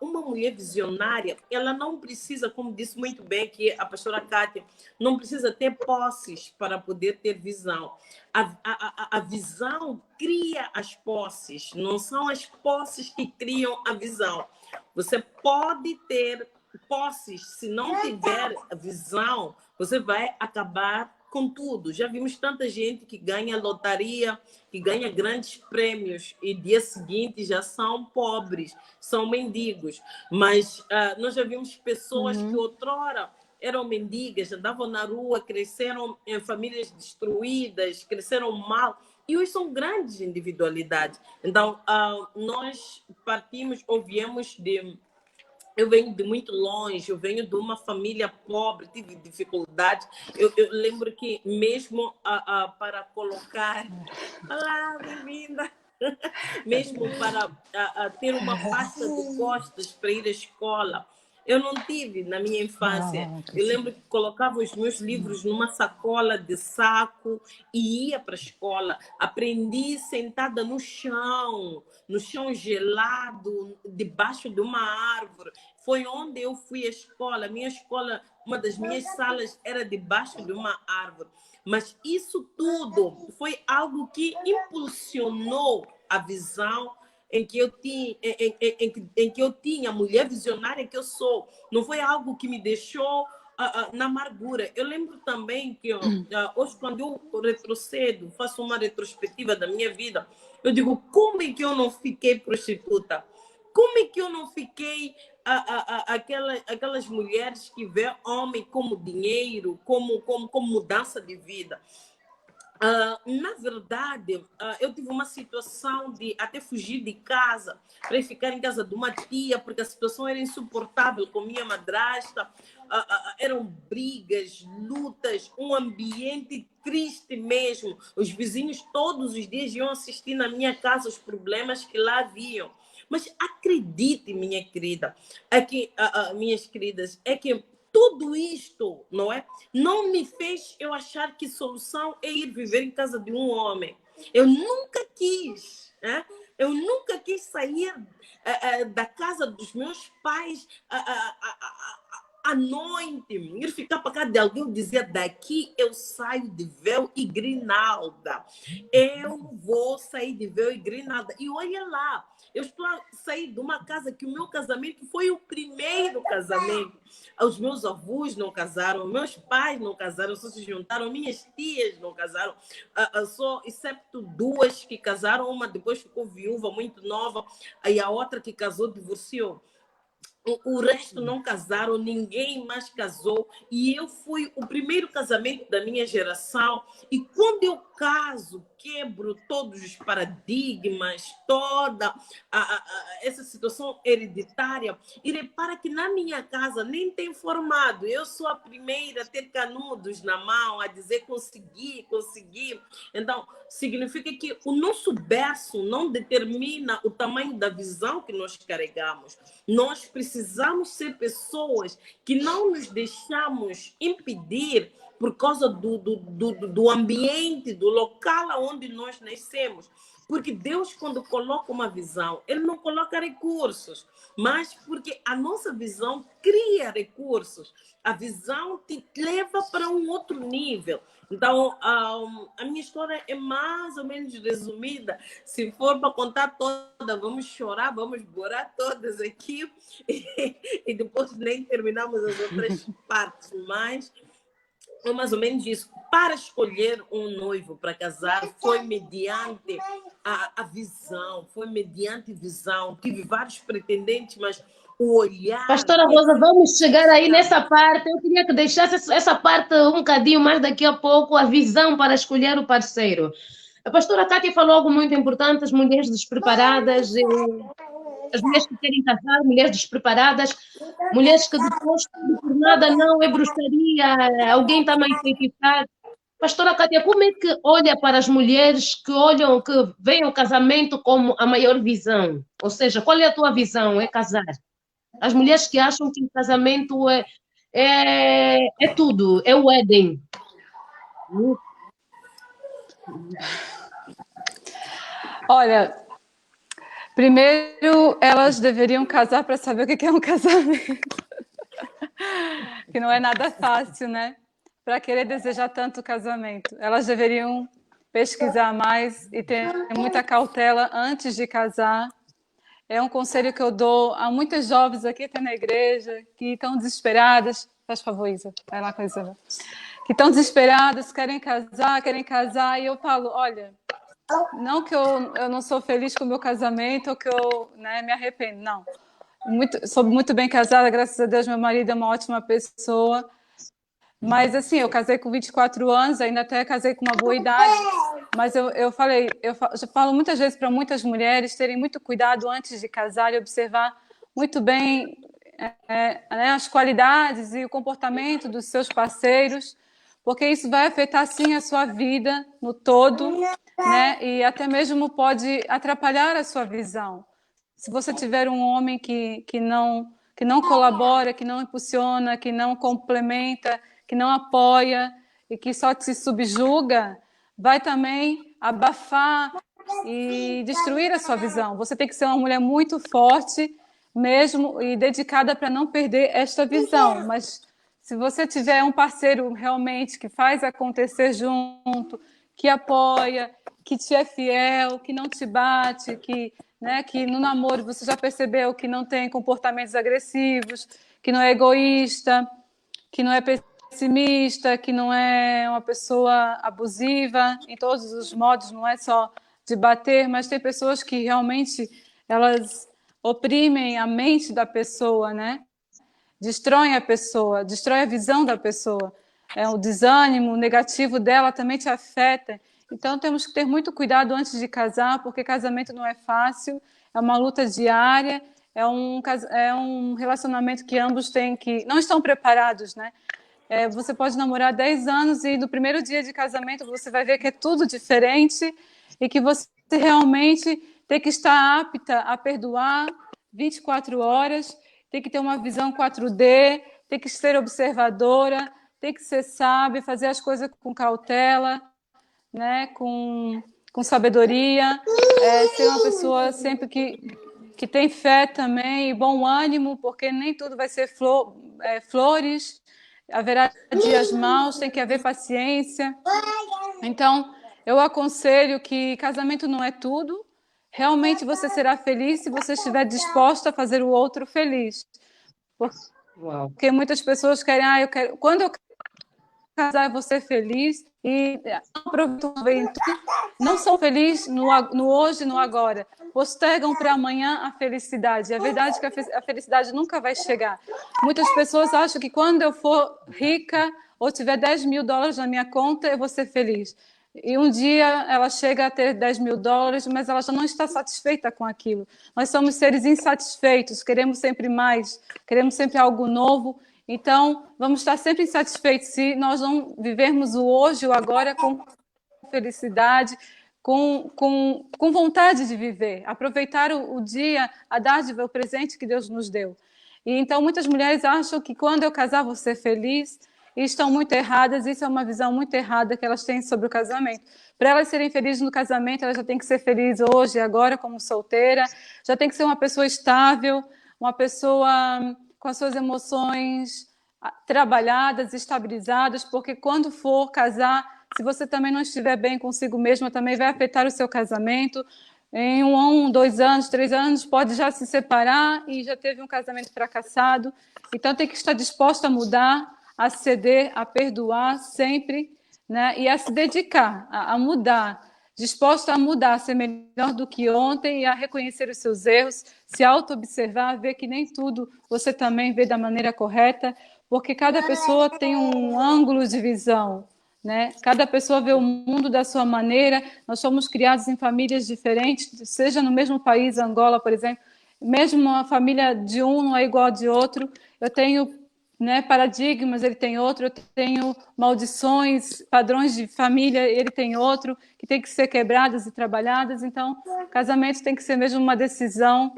uma mulher visionária, ela não precisa, como disse muito bem que a pastora Kátia, não precisa ter posses para poder ter visão. A visão cria as posses, não são as posses que criam a visão. Você pode ter posses, se não tiver visão, você vai acabar com tudo. Já vimos tanta gente que ganha lotaria, que ganha grandes prêmios e dia seguinte já são pobres, são mendigos. Mas nós já vimos pessoas que outrora eram mendigas, andavam na rua, cresceram em famílias destruídas, cresceram mal, e hoje são grandes individualidades. Então, nós partimos ou viemos de... Eu venho de muito longe, eu venho de uma família pobre, tive dificuldade. Eu lembro que mesmo para colocar... Olá, bem-vinda! Mesmo para ter uma pasta de costas para ir à escola, eu não tive na minha infância. Eu lembro que colocava os meus livros numa sacola de saco e ia para a escola. Aprendi sentada no chão gelado, debaixo de uma árvore. Foi onde eu fui à escola. Minha escola, uma das minhas salas era debaixo de uma árvore. Mas isso tudo foi algo que impulsionou a visão em que eu tinha, em que eu tinha, a mulher visionária que eu sou. Não foi algo que me deixou na amargura. Eu lembro também que hoje, quando eu retrocedo, faço uma retrospectiva da minha vida, eu digo, como é que eu não fiquei prostituta? Como é que eu não fiquei aquelas mulheres que vê homem como dinheiro, como mudança de vida? Na verdade, eu tive uma situação de até fugir de casa para ir ficar em casa de uma tia, porque a situação era insuportável com minha madrasta. Eram brigas, lutas, um ambiente triste mesmo. Os vizinhos todos os dias iam assistir na minha casa os problemas que lá haviam. Mas acredite, minha querida, minhas queridas, é que tudo isto, não é? Não me fez eu achar que solução é ir viver em casa de um homem. Eu nunca quis, né? Eu nunca quis sair da casa dos meus pais à noite, ir ficar para casa de alguém e dizer, daqui eu saio de véu e grinalda. Eu vou sair de véu e grinalda. E olha lá, eu estou a sair de uma casa que o meu casamento foi o primeiro casamento. Os meus avós não casaram, meus pais não casaram, só se juntaram, minhas tias não casaram, só, exceto duas que casaram, uma depois ficou viúva muito nova, e a outra que casou divorciou. O resto não casaram, ninguém mais casou, e eu fui o primeiro casamento da minha geração. E quando eu caso, quebro todos os paradigmas, toda essa situação hereditária, e repara que na minha casa nem tem formado. Eu sou a primeira a ter canudos na mão, a dizer consegui, consegui. Então, significa que o nosso berço não determina o tamanho da visão que nós carregamos. Nós precisamos ser pessoas que não nos deixamos impedir por causa do ambiente, do local onde nós nascemos. Porque Deus, quando coloca uma visão, Ele não coloca recursos, mas porque a nossa visão cria recursos. A visão te leva para um outro nível. Então, a minha história é mais ou menos resumida. Se for para contar toda, vamos chorar, vamos borar todas aqui e depois nem terminamos as outras partes. Mas é mais ou menos isso. Para escolher um noivo para casar, foi mediante a visão, foi mediante visão. Tive vários pretendentes, mas o olhar... Pastora Rosa, vamos chegar aí nessa parte. Eu queria que deixasse essa parte um bocadinho mais daqui a pouco, a visão para escolher o parceiro. A pastora Kátia falou algo muito importante, as mulheres despreparadas, as mulheres que querem casar, mulheres despreparadas, mulheres que depois, por nada, não é bruxaria, alguém está mais enfeitiçado. Pastora Kátia, como é que olha para as mulheres que olham, que veem o casamento como a maior visão? Ou seja, qual é a tua visão? É casar? As mulheres que acham que o casamento é tudo, é o Éden. Olha, Primeiro, elas deveriam casar para saber o que é um casamento. Que não é nada fácil, né? Para querer desejar tanto casamento. Elas deveriam pesquisar mais e ter muita cautela antes de casar. É um conselho que eu dou a muitas jovens aqui até na igreja que estão desesperadas. Faz favor, Isa, vai lá com a Isabel. Que estão desesperadas, querem casar, e eu falo, olha, não que eu não sou feliz com o meu casamento ou que eu, né, me arrependo, não. Sou muito bem casada, graças a Deus, meu marido é uma ótima pessoa. Mas, assim, eu casei com 24 anos, ainda até casei com uma boa idade. Mas eu falo muitas vezes para muitas mulheres terem muito cuidado antes de casar e observar muito bem né, as qualidades e o comportamento dos seus parceiros, porque isso vai afetar, sim, a sua vida no todo, né? E até mesmo pode atrapalhar a sua visão. Se você tiver um homem que não colabora, que não impulsiona, que não complementa, que não apoia e que só te subjuga, vai também abafar e destruir a sua visão. Você tem que ser uma mulher muito forte mesmo e dedicada para não perder esta visão. Mas se você tiver um parceiro realmente que faz acontecer junto, que apoia, que te é fiel, que não te bate, né, que no namoro você já percebeu que não tem comportamentos agressivos, que não é egoísta, que não é pessimista, que não é uma pessoa abusiva em todos os modos, não é só de bater, mas tem pessoas que realmente elas oprimem a mente da pessoa, né? Destroem a pessoa, destrói a visão da pessoa. O desânimo, o negativo dela também te afeta. Então, temos que ter muito cuidado antes de casar, porque casamento não é fácil, é uma luta diária, é um relacionamento que ambos não estão preparados, né? Você pode namorar 10 anos e no primeiro dia de casamento você vai ver que é tudo diferente e que você realmente tem que estar apta a perdoar 24 horas, tem que ter uma visão 4D, tem que ser observadora, tem que ser sábia, fazer as coisas com cautela, né? com sabedoria, ser uma pessoa sempre que tem fé também e bom ânimo, porque nem tudo vai ser flores, haverá dias maus, tem que haver paciência. Então, eu aconselho que casamento não é tudo, realmente você será feliz se você estiver disposta a fazer o outro feliz. Porque muitas pessoas querem, quando eu casar, eu vou ser feliz, e aproveitam não são felizes no hoje, no agora, postergam para amanhã a felicidade. É verdade que a felicidade nunca vai chegar. Muitas pessoas acham que quando eu for rica ou tiver 10 mil dólares na minha conta, eu vou ser feliz. E um dia ela chega a ter 10 mil dólares, mas ela já não está satisfeita com aquilo. Nós somos seres insatisfeitos, queremos sempre mais, queremos sempre algo novo. Então, vamos estar sempre insatisfeitos se nós não vivermos o hoje, o agora, com felicidade, com vontade de viver, aproveitar o dia, a dádiva, o presente que Deus nos deu. E então, muitas mulheres acham que quando eu casar vou ser feliz, e estão muito erradas. Isso é uma visão muito errada que elas têm sobre o casamento. Para elas serem felizes no casamento, elas já têm que ser felizes hoje, agora, como solteira, já tem que ser uma pessoa estável, uma pessoa com as suas emoções trabalhadas, estabilizadas, porque quando for casar, se você também não estiver bem consigo mesma, também vai afetar o seu casamento. Em 1, 2 anos, 3 anos, pode já se separar e já teve um casamento fracassado. Então, tem que estar disposta a mudar, a ceder, a perdoar sempre, né? E a se dedicar, a mudar, disposta a mudar, a ser melhor do que ontem e a reconhecer os seus erros, se auto-observar, ver que nem tudo você também vê da maneira correta, porque cada pessoa tem um ângulo de visão, né? Cada pessoa vê o mundo da sua maneira. Nós somos criados em famílias diferentes, seja no mesmo país, Angola, por exemplo, mesmo uma família de um não é igual a de outro. Eu tenho, né, paradigmas, ele tem outro. Eu tenho maldições, padrões de família, ele tem outro, que tem que ser quebradas e trabalhadas. Então, casamento tem que ser mesmo uma decisão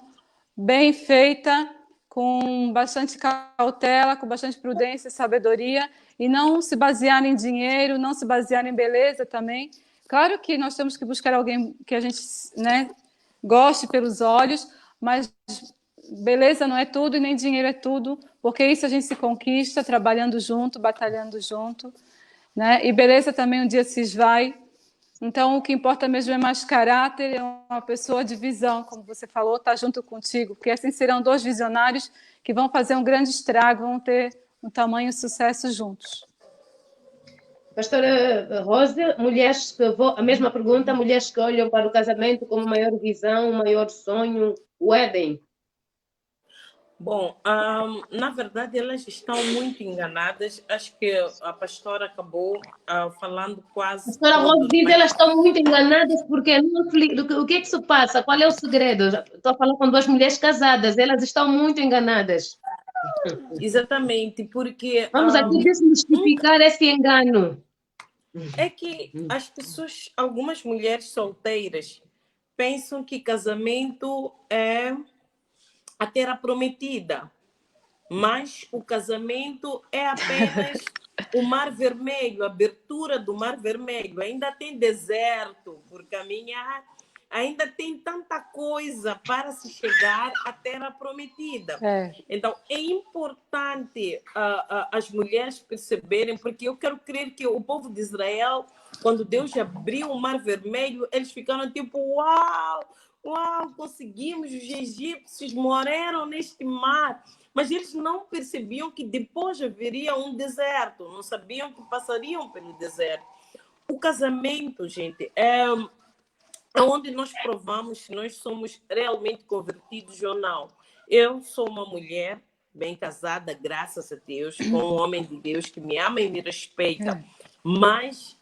bem feita, com bastante cautela, com bastante prudência e sabedoria, e não se basear em dinheiro, não se basear em beleza também. Claro que nós temos que buscar alguém que a gente, né, goste pelos olhos, mas beleza não é tudo e nem dinheiro é tudo, porque isso a gente se conquista trabalhando junto, batalhando junto, né? E beleza também um dia se esvai. Então, o que importa mesmo é mais caráter, é uma pessoa de visão, como você falou, está junto contigo, porque assim serão dois visionários que vão fazer um grande estrago, vão ter um tamanho sucesso juntos. Pastora Rosa, mulheres que a mesma pergunta, mulheres que olham para o casamento como maior visão, maior sonho, o Éden. Bom, na verdade, elas estão muito enganadas. Acho que a pastora acabou falando A quase pastora Rosa tudo. diz que Mas, elas estão muito enganadas porque o que é que se passa? Qual é o segredo? Estou a falar com duas mulheres casadas, elas estão muito enganadas. exatamente, porque Vamos aqui desmistificar esse engano. é que as pessoas, algumas mulheres solteiras, pensam que casamento é a terra prometida, mas o casamento é apenas o Mar Vermelho, a abertura do Mar Vermelho. Ainda tem deserto por caminhar, ainda tem tanta coisa para se chegar à terra prometida. Então, é importante as mulheres perceberem, porque eu quero crer que o povo de Israel, quando Deus abriu o Mar Vermelho, eles ficaram tipo, uau, uau, conseguimos, os egípcios morreram neste mar. Mas eles não percebiam que depois haveria um deserto, não sabiam que passariam pelo deserto. O casamento, gente, é onde nós provamos se nós somos realmente convertidos ou não. Eu sou uma mulher bem casada, graças a Deus, com um homem de Deus que me ama e me respeita. Mas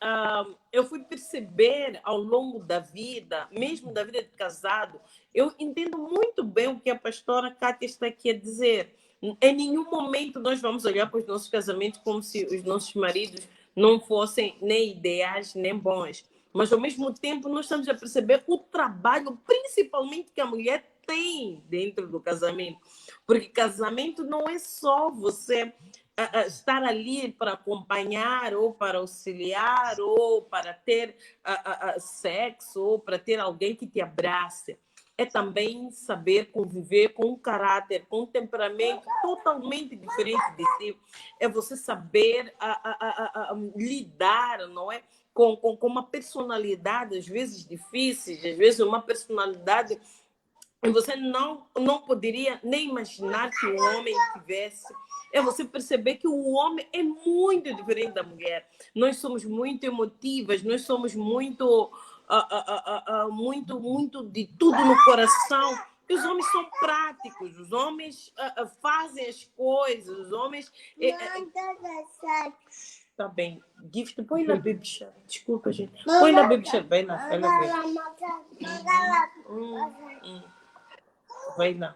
eu fui perceber ao longo da vida, mesmo da vida de casado, eu entendo muito bem o que a pastora Kátia está aqui a dizer. Em nenhum momento nós vamos olhar para os nossos casamentos como se os nossos maridos não fossem nem ideais, nem bons. Mas, ao mesmo tempo, nós estamos a perceber o trabalho, principalmente, que a mulher tem dentro do casamento. Porque casamento não é só você estar ali para acompanhar, ou para auxiliar, ou para ter sexo, ou para ter alguém que te abrace. É também saber conviver com um caráter, com um temperamento totalmente diferente de ti. É você saber lidar, não é? Com uma personalidade, às vezes difícil, às vezes uma personalidade que você não poderia nem imaginar que o homem tivesse. É você perceber que o homem é muito diferente da mulher. Nós somos muito emotivas, nós somos muito muito de tudo no coração. E os homens são práticos, os homens fazem as coisas, os homens... Tá bem. Gift, põe na baby shark. Desculpa, gente. Põe na baby shark. Vai lá, vai lá. Vai lá.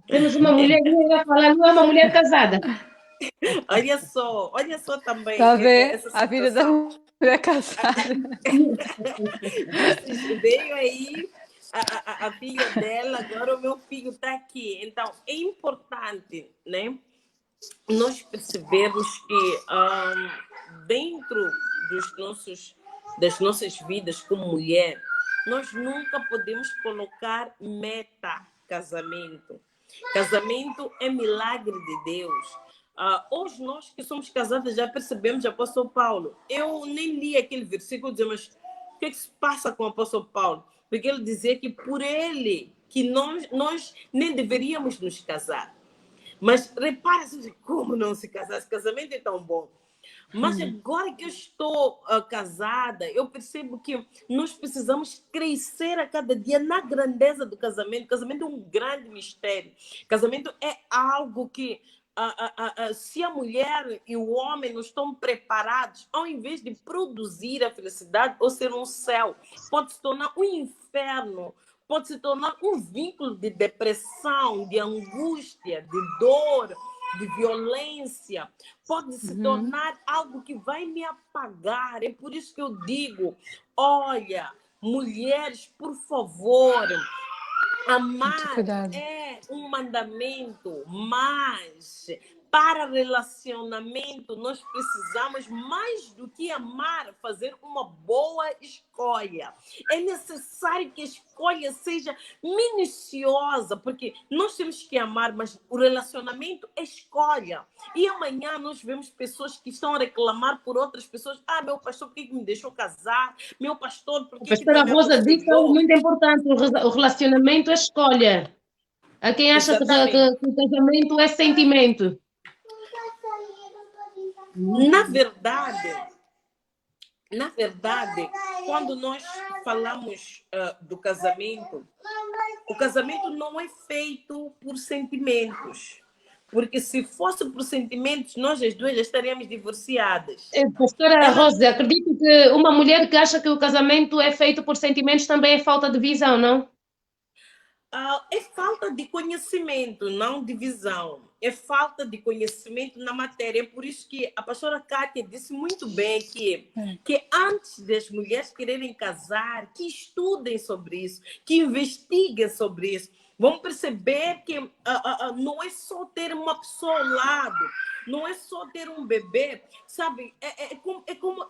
Temos uma mulher que vai falar, não é uma mulher casada. Olha só também. Tá vendo? Essa A vida da mulher casada. Veio aí a filha dela, agora o meu filho está aqui. Então, é importante, né? Nós percebemos que dentro das nossas vidas como mulher, nós nunca podemos colocar meta casamento. Casamento é milagre de Deus. Hoje nós que somos casadas já percebemos, apóstolo Paulo. Eu nem li aquele versículo, dizer, mas o que é que se passa com o apóstolo Paulo? Porque ele dizia que por ele, que nós nem deveríamos nos casar. Mas repara como não se casar, esse casamento é tão bom. Mas agora que eu estou casada, eu percebo que nós precisamos crescer a cada dia na grandeza do casamento. O casamento é um grande mistério. O casamento é algo que, se a mulher e o homem não estão preparados, ao invés de produzir a felicidade ou ser um céu, pode se tornar um inferno. Pode se tornar um vínculo de depressão, de angústia, de dor, de violência. Pode se tornar algo que vai me apagar. É por isso que eu digo, olha, mulheres, por favor, amar é um mandamento, mas para relacionamento, nós precisamos, mais do que amar, fazer uma boa escolha. É necessário que a escolha seja minuciosa, porque nós temos que amar, mas o relacionamento é escolha. E amanhã nós vemos pessoas que estão a reclamar por outras pessoas. Ah, meu pastor, por que me deixou casar? Meu pastor, por A que pastora não me Rosa disse algo aconselhou? muito importante: o relacionamento é escolha. Há quem acha Exatamente. que o casamento é sentimento. Na verdade, quando nós falamos do casamento, o casamento não é feito por sentimentos. Porque se fosse por sentimentos, nós as duas já estaríamos divorciadas. Pastora Ela Rosa, acredito que uma mulher que acha que o casamento é feito por sentimentos também é falta de visão, não? é falta de conhecimento, não de visão. É falta de conhecimento na matéria. É por isso que a pastora Kátia disse muito bem que antes das mulheres quererem casar, que estudem sobre isso, que investiguem sobre isso. Vão perceber que não é só ter uma pessoa ao lado, não é só ter um bebê, sabe? É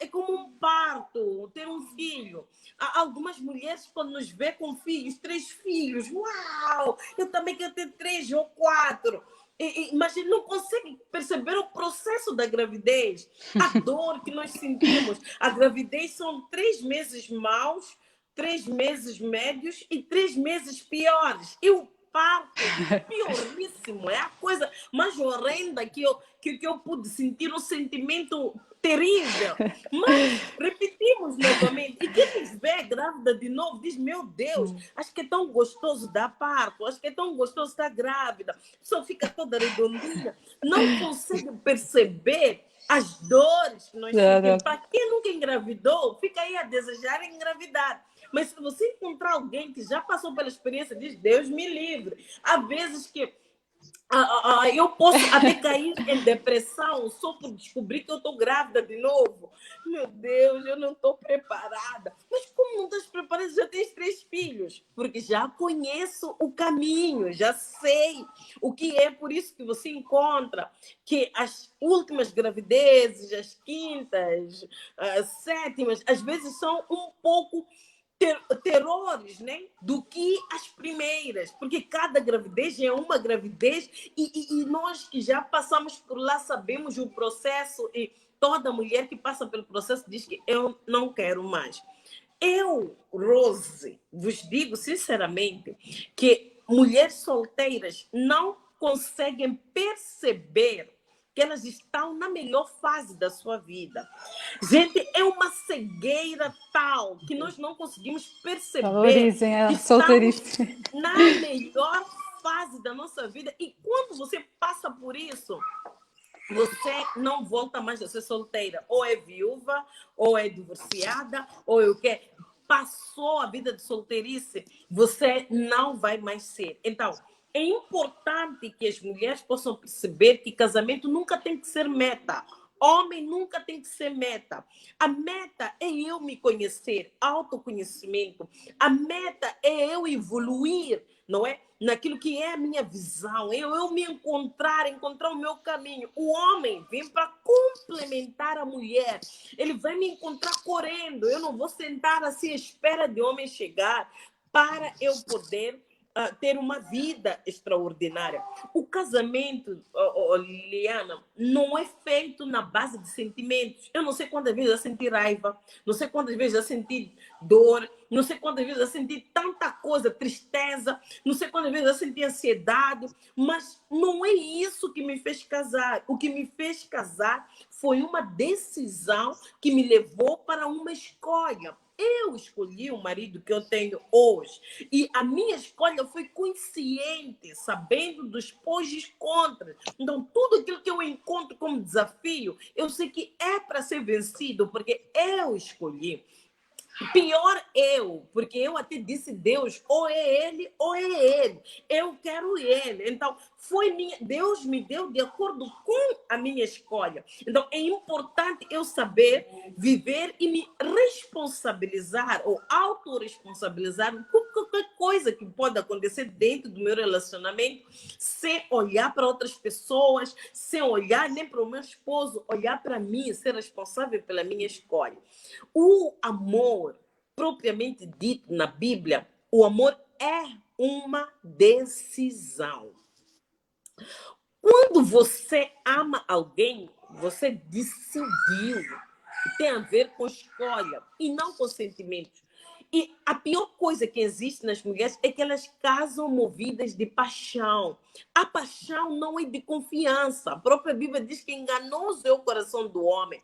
como um parto, ter um filho. Há algumas mulheres, quando nos vê com filhos, 3 filhos, uau! Eu também quero ter 3 ou 4. Mas ele não consegue perceber o processo da gravidez, a dor que nós sentimos. A gravidez são 3 meses maus, 3 meses médios e 3 meses piores. E o parto, pioríssimo, é a coisa mais horrenda que eu pude sentir, um sentimento terrível. Mas repetimos novamente. E quem nos vê grávida de novo diz: meu Deus, acho que é tão gostoso dar parto, acho que é tão gostoso estar grávida. A pessoa fica toda redondinha, não consegue perceber as dores que nós sentimos. Para quem nunca engravidou, fica aí a desejar engravidar. Mas se você encontrar alguém que já passou pela experiência, diz: Deus me livre. Há vezes que eu posso até cair em depressão só por descobrir que eu estou grávida de novo. Meu Deus, eu não estou preparada. Mas como não estás preparada? Já tens 3 filhos. Porque já conheço o caminho, já sei o que é. Por isso que você encontra que as últimas gravidezes, as quintas, as sétimas, às vezes são um pouco terrores, né? Do que as primeiras, porque cada gravidez é uma gravidez e nós que já passamos por lá sabemos o processo e toda mulher que passa pelo processo diz que eu não quero mais. Eu, Rose, vos digo sinceramente que mulheres solteiras não conseguem perceber que elas estão na melhor fase da sua vida. Gente, é uma cegueira tal que nós não conseguimos perceber. Valorizem a solteirice. Na melhor fase da nossa vida. E quando você passa por isso, você não volta mais a ser solteira. Ou é viúva, ou é divorciada, ou é o quê? Passou a vida de solteirice, você não vai mais ser. Então, é importante que as mulheres possam perceber que casamento nunca tem que ser meta. Homem nunca tem que ser meta. A meta é eu me conhecer, autoconhecimento. A meta é eu evoluir, não é? Naquilo que é a minha visão, eu me encontrar o meu caminho. O homem vem para complementar a mulher. Ele vai me encontrar correndo. Eu não vou sentar assim à espera de homem chegar para eu poder ter uma vida extraordinária. O casamento, Liana, não é feito na base de sentimentos. Eu não sei quantas vezes eu senti raiva, não sei quantas vezes eu senti dor, não sei quantas vezes eu senti tanta coisa, tristeza, não sei quantas vezes eu senti ansiedade, mas não é isso que me fez casar. O que me fez casar foi uma decisão que me levou para uma escolha. Eu escolhi o marido que eu tenho hoje. E a minha escolha foi consciente, sabendo dos pós e contras. Então, tudo aquilo que eu encontro como desafio, eu sei que é para ser vencido, porque eu escolhi. Pior eu, porque eu até disse: Deus, ou é ele ou é ele. Eu quero ele. Então, Deus me deu de acordo com a minha escolha. Então, é importante eu saber viver e me responsabilizar ou autorresponsabilizar coisa que pode acontecer dentro do meu relacionamento sem olhar para outras pessoas, sem olhar nem para o meu esposo, olhar para mim, ser responsável pela minha escolha. O amor, propriamente dito na Bíblia, o amor é uma decisão. Quando você ama alguém, você decidiu. Tem a ver com escolha e não com sentimentos. E a pior coisa que existe nas mulheres é que elas casam movidas de paixão. A paixão não é de confiança. A própria Bíblia diz que enganoso é o coração do homem.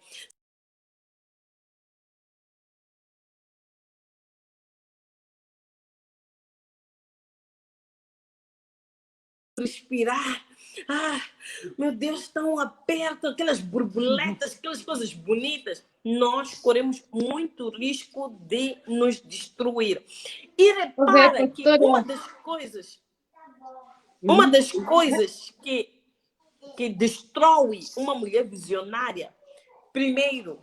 Respirar. Ah, meu Deus, tão aperto, aquelas borboletas, aquelas coisas bonitas. Nós corremos muito risco de nos destruir. E repara que uma das coisas que destrói uma mulher visionária, primeiro,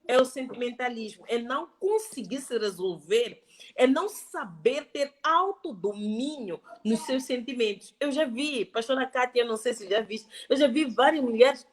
é o sentimentalismo, é não conseguir se resolver, é não saber ter autodomínio nos seus sentimentos. Eu já vi, pastora Kátia, não sei se já viste, eu já vi várias mulheres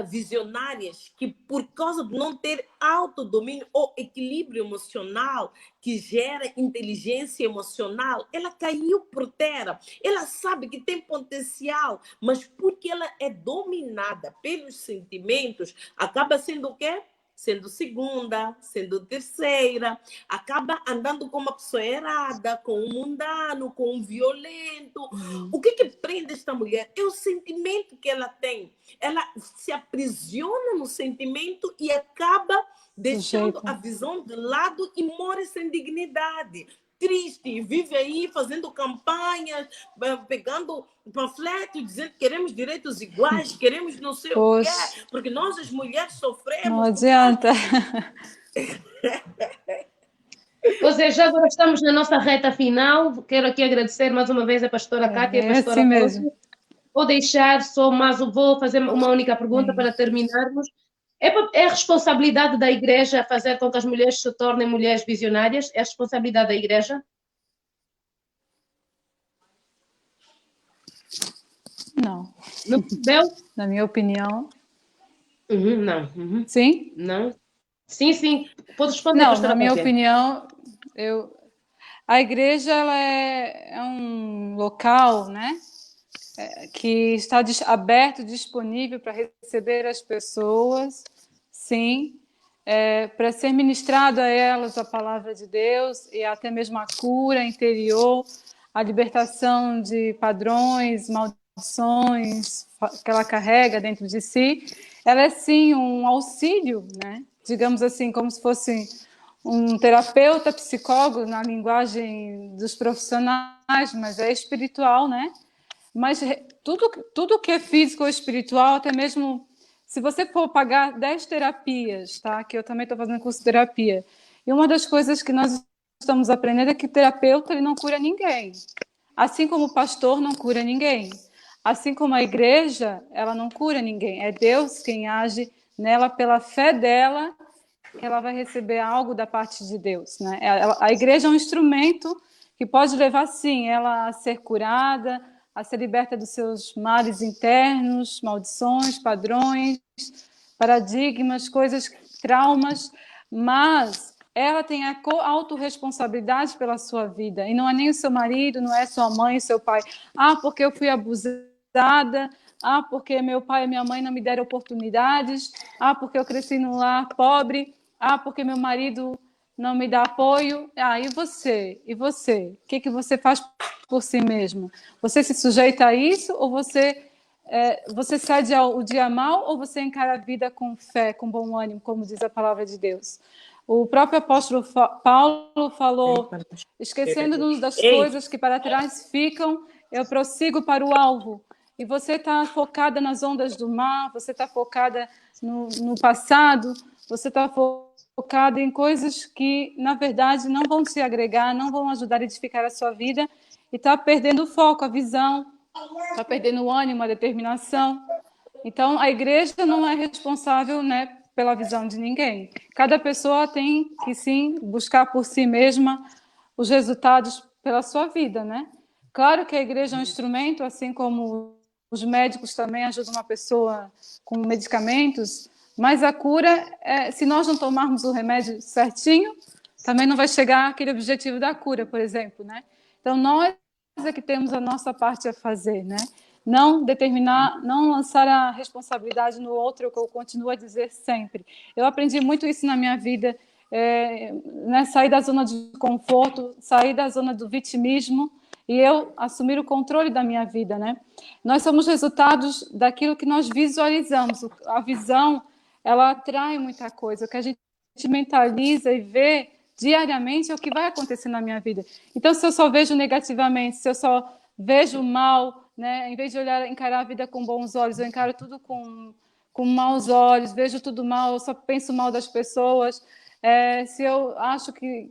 visionárias que, por causa de não ter autodomínio ou equilíbrio emocional, que gera inteligência emocional, ela caiu por terra. Ela sabe que tem potencial, mas porque ela é dominada pelos sentimentos, acaba sendo o quê? Sendo segunda, sendo terceira, acaba andando com uma pessoa errada, com um mundano, com um violento. O que prende esta mulher? É o sentimento que ela tem. Ela se aprisiona no sentimento e acaba deixando a visão de lado e morre sem dignidade. Triste, vive aí fazendo campanhas, pegando panfletos, dizendo que queremos direitos iguais, queremos não sei o quê, porque nós as mulheres sofremos. Não adianta. Ou seja, já agora estamos na nossa reta final. Quero aqui agradecer mais uma vez a pastora Kátia e a pastora assim mesmo. Vou deixar só mais, vou fazer uma única pergunta para terminarmos. É responsabilidade da igreja fazer com que as mulheres se tornem mulheres visionárias? É responsabilidade da igreja? Não. Não percebeu? Na minha opinião. Não. Sim? Não. Sim. Pode responder, não, pastora na minha Kátia. opinião, a igreja ela é um local, né, que está aberto, disponível para receber as pessoas, sim, para ser ministrado a elas a palavra de Deus e até mesmo a cura interior, a libertação de padrões, maldições que ela carrega dentro de si. Ela é sim um auxílio, né? Digamos assim, como se fosse um terapeuta, psicólogo na linguagem dos profissionais, mas é espiritual, né? Mas tudo que é físico ou espiritual, até mesmo se você for pagar 10 terapias, tá? Que eu também estou fazendo curso de terapia, e uma das coisas que nós estamos aprendendo é que terapeuta ele não cura ninguém, assim como o pastor não cura ninguém, assim como a igreja ela não cura ninguém, é Deus quem age nela pela fé dela que ela vai receber algo da parte de Deus, né? A igreja é um instrumento que pode levar, sim, ela a ser curada, a ser liberta dos seus males internos, maldições, padrões, paradigmas, coisas, traumas, mas ela tem a autorresponsabilidade pela sua vida, e não é nem o seu marido, não é sua mãe, seu pai. Ah, porque eu fui abusada, ah, porque meu pai e minha mãe não me deram oportunidades, ah, porque eu cresci num lar pobre, ah, porque meu marido não me dá apoio. Ah, e você? E você? O que você faz por si mesmo? Você se sujeita a isso ou você cede ao dia mal ou você encara a vida com fé, com bom ânimo, como diz a palavra de Deus? O próprio apóstolo Paulo falou, esquecendo-nos das coisas que para trás ficam, eu prossigo para o alvo. E você está focada nas ondas do mar, você está focada no passado, você está focada em coisas que, na verdade, não vão te agregar, não vão ajudar a edificar a sua vida, e está perdendo o foco, a visão, está perdendo o ânimo, a determinação. Então, a igreja não é responsável, né, pela visão de ninguém. Cada pessoa tem que, sim, buscar por si mesma os resultados pela sua vida, né? Claro que a igreja é um instrumento, assim como os médicos também ajudam uma pessoa com medicamentos, mas a cura, se nós não tomarmos o remédio certinho, também não vai chegar àquele objetivo da cura, por exemplo, né? Então, nós é que temos a nossa parte a fazer, né? Não determinar, não lançar a responsabilidade no outro, que eu continuo a dizer sempre. Eu aprendi muito isso na minha vida, né? Sair da zona de conforto, sair da zona do vitimismo e eu assumir o controle da minha vida, né? Nós somos resultados daquilo que nós visualizamos. A visão, ela atrai muita coisa. O que a gente mentaliza e vê diariamente é o que vai acontecer na minha vida. Então, se eu só vejo negativamente, se eu só vejo mal, né? Em vez de encarar a vida com bons olhos, eu encaro tudo com maus olhos, vejo tudo mal, eu só penso mal das pessoas. Se eu acho que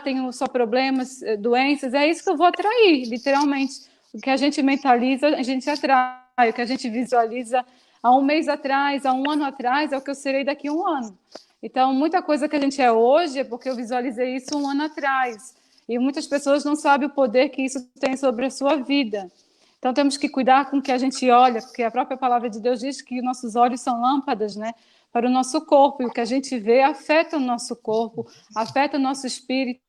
tenho só problemas, doenças, é isso que eu vou atrair, literalmente. O que a gente mentaliza, a gente atrai. O que a gente visualiza há um mês atrás, há um ano atrás, é o que eu serei daqui a um ano. Então, muita coisa que a gente é hoje é porque eu visualizei isso um ano atrás. E muitas pessoas não sabem o poder que isso tem sobre a sua vida. Então, temos que cuidar com o que a gente olha, porque a própria palavra de Deus diz que nossos olhos são lâmpadas, né, para o nosso corpo. E o que a gente vê afeta o nosso corpo, afeta o nosso espírito,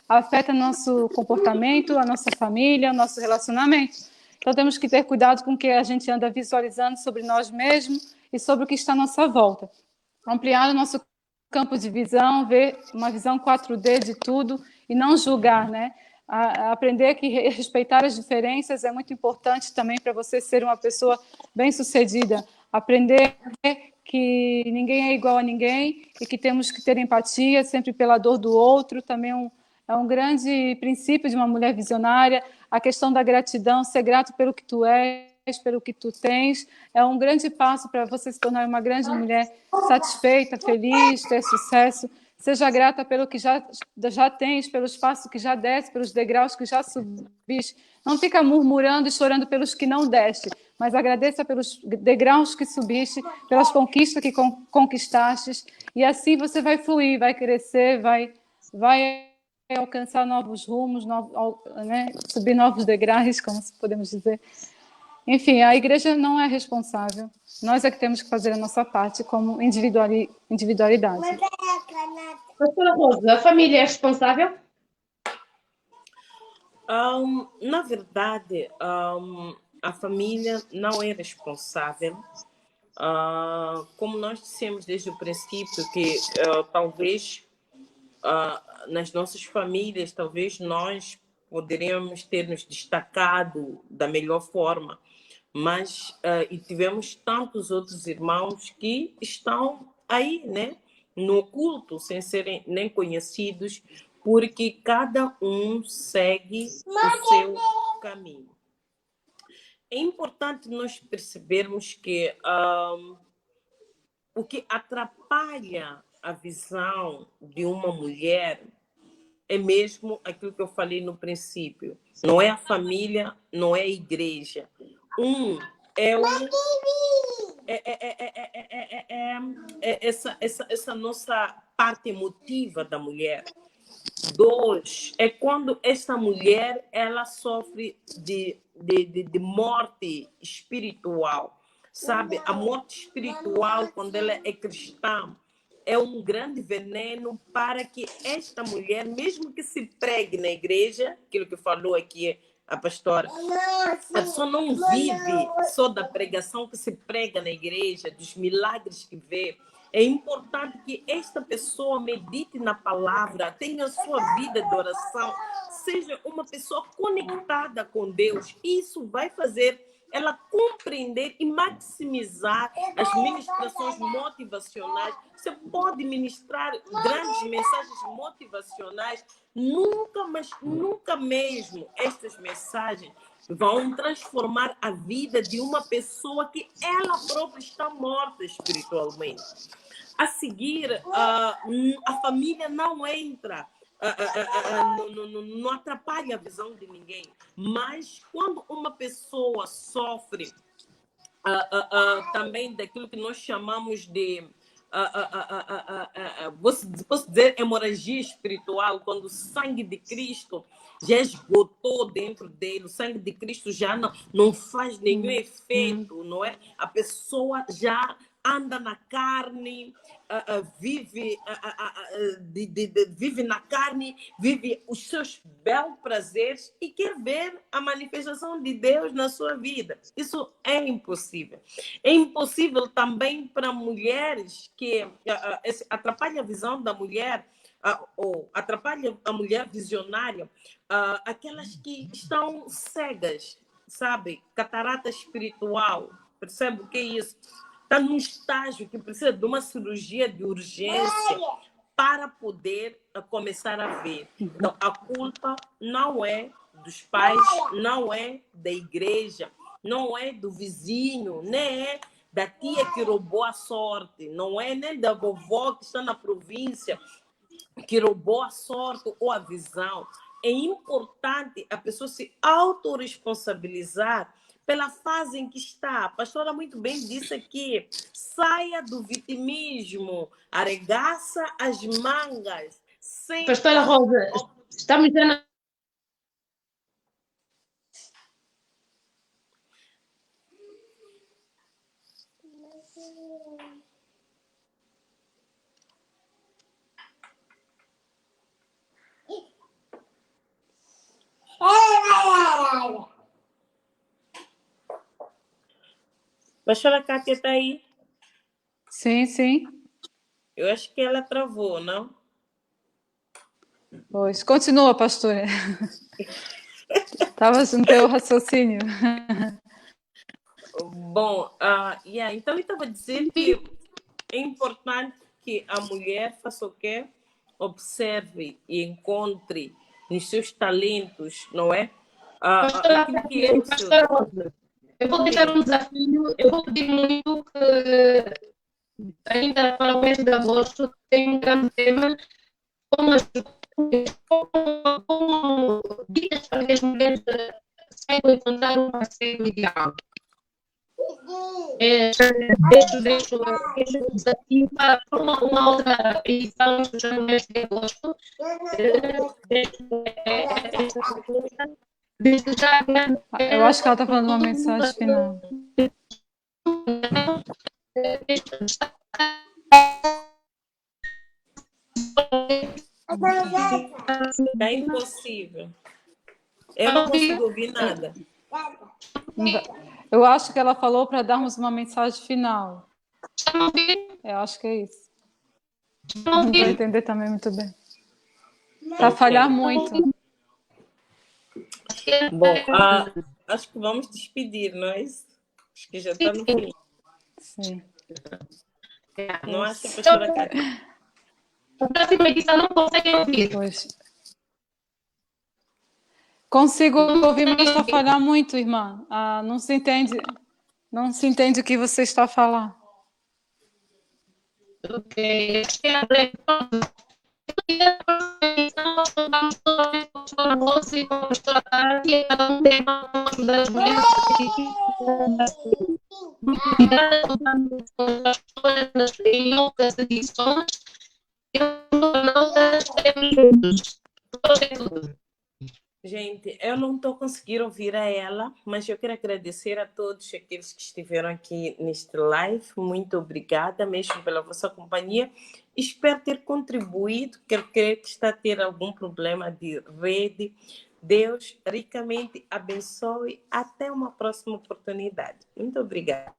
afeta nosso comportamento, a nossa família, o nosso relacionamento. Então, temos que ter cuidado com o que a gente anda visualizando sobre nós mesmos e sobre o que está à nossa volta. Ampliar o nosso campo de visão, ver uma visão 4D de tudo e não julgar, né? Aprender que respeitar as diferenças é muito importante também para você ser uma pessoa bem-sucedida. Aprender que ninguém é igual a ninguém e que temos que ter empatia sempre pela dor do outro, também é um grande princípio de uma mulher visionária. A questão da gratidão, ser grato pelo que tu és, pelo que tu tens, é um grande passo para você se tornar uma grande mulher satisfeita, feliz, ter sucesso. Seja grata pelo que já tens, pelos passos que já deste, pelos degraus que já subiste. Não fica murmurando e chorando pelos que não deste, mas agradeça pelos degraus que subiste, pelas conquistas que conquistaste, e assim você vai fluir, vai crescer, vai alcançar novos rumos, né? Subir novos degraus, como podemos dizer. Enfim, a igreja não é responsável. Nós é que temos que fazer a nossa parte como individualidade. Pastora Rosa, a família é responsável? Na verdade, a família não é responsável. Como nós dissemos desde o princípio, que talvez nas nossas famílias, talvez nós poderíamos ter nos destacado da melhor forma, mas e tivemos tantos outros irmãos que estão aí, né, no oculto, sem serem nem conhecidos, porque cada um segue o seu caminho. É importante nós percebermos que o que atrapalha a visão de uma mulher é mesmo aquilo que eu falei no princípio. Não é a família, não é a igreja. Essa nossa parte emotiva da mulher. 2, é quando essa mulher ela sofre de morte espiritual. Sabe, a morte espiritual, quando ela é cristã, é um grande veneno para que esta mulher, mesmo que se pregue na igreja, aquilo que falou aqui a pastora, a pessoa não vive só da pregação que se prega na igreja, dos milagres que vê. É importante que esta pessoa medite na palavra, tenha a sua vida de oração, seja uma pessoa conectada com Deus. Isso vai fazer ela compreender e maximizar as ministrações motivacionais. Você pode ministrar grandes mensagens motivacionais, nunca, mas nunca mesmo estas mensagens vão transformar a vida de uma pessoa que ela própria está morta espiritualmente. A seguir, a família não entra, não atrapalha a visão de ninguém. Mas quando uma pessoa sofre também daquilo que nós chamamos de posso dizer hemorragia espiritual, quando o sangue de Cristo já esgotou dentro dele, o sangue de Cristo já não faz nenhum efeito, não é? A pessoa já anda na carne, vive, vive na carne, vive os seus belos prazeres e quer ver a manifestação de Deus na sua vida. Isso é impossível. É impossível também para mulheres que atrapalha a visão da mulher, ou atrapalha a mulher visionária, aquelas que estão cegas, sabe? Catarata espiritual. Percebe o que é isso? Está num estágio que precisa de uma cirurgia de urgência para poder começar a ver. Então, a culpa não é dos pais, não é da igreja, não é do vizinho, nem é da tia que roubou a sorte, não é nem da vovó que está na província que roubou a sorte ou a visão. É importante a pessoa se autorresponsabilizar pela fase em que está. A pastora muito bem disse aqui, saia do vitimismo, arregaça as mangas. Pastora Rosa, estamos já na... Pastora Kátia está aí? Sim, sim. Eu acho que ela travou, não? Pois. Continua, pastora. Estava no teu raciocínio. Bom, então eu estava dizendo que é importante que a mulher faça o quê? Observe e encontre nos seus talentos, não é? Aquilo que é o seu... Eu vou deixar um desafio, eu vou pedir muito que ainda para o mês de agosto tem um grande tema como dicas para que as mulheres saibam encontrar um parceiro ideal. Deixo o desafio para uma outra edição já no mês de agosto. Desde já, eu acho que ela está falando uma mensagem final. É impossível. Eu não consigo ouvir nada. Eu acho que ela falou para darmos uma mensagem final. Eu acho que é isso. Não vou entender também muito bem. Está a falhar muito. Bom, acho que vamos despedir, não é isso? Acho que já está no fim. Sim. Não acha, pastora Cátia? A próxima edição não consegue ouvir. Pois. Consigo ouvir, mas está a falhar muito, irmã. Não se entende o que você está a falar. Ok. Em outras edições, gente, eu não estou conseguindo ouvir a ela, mas eu quero agradecer a todos aqueles que estiveram aqui neste live. Muito obrigada mesmo pela vossa companhia. Espero ter contribuído. Quero crer que está a ter algum problema de rede. Deus ricamente abençoe. Até uma próxima oportunidade. Muito obrigada.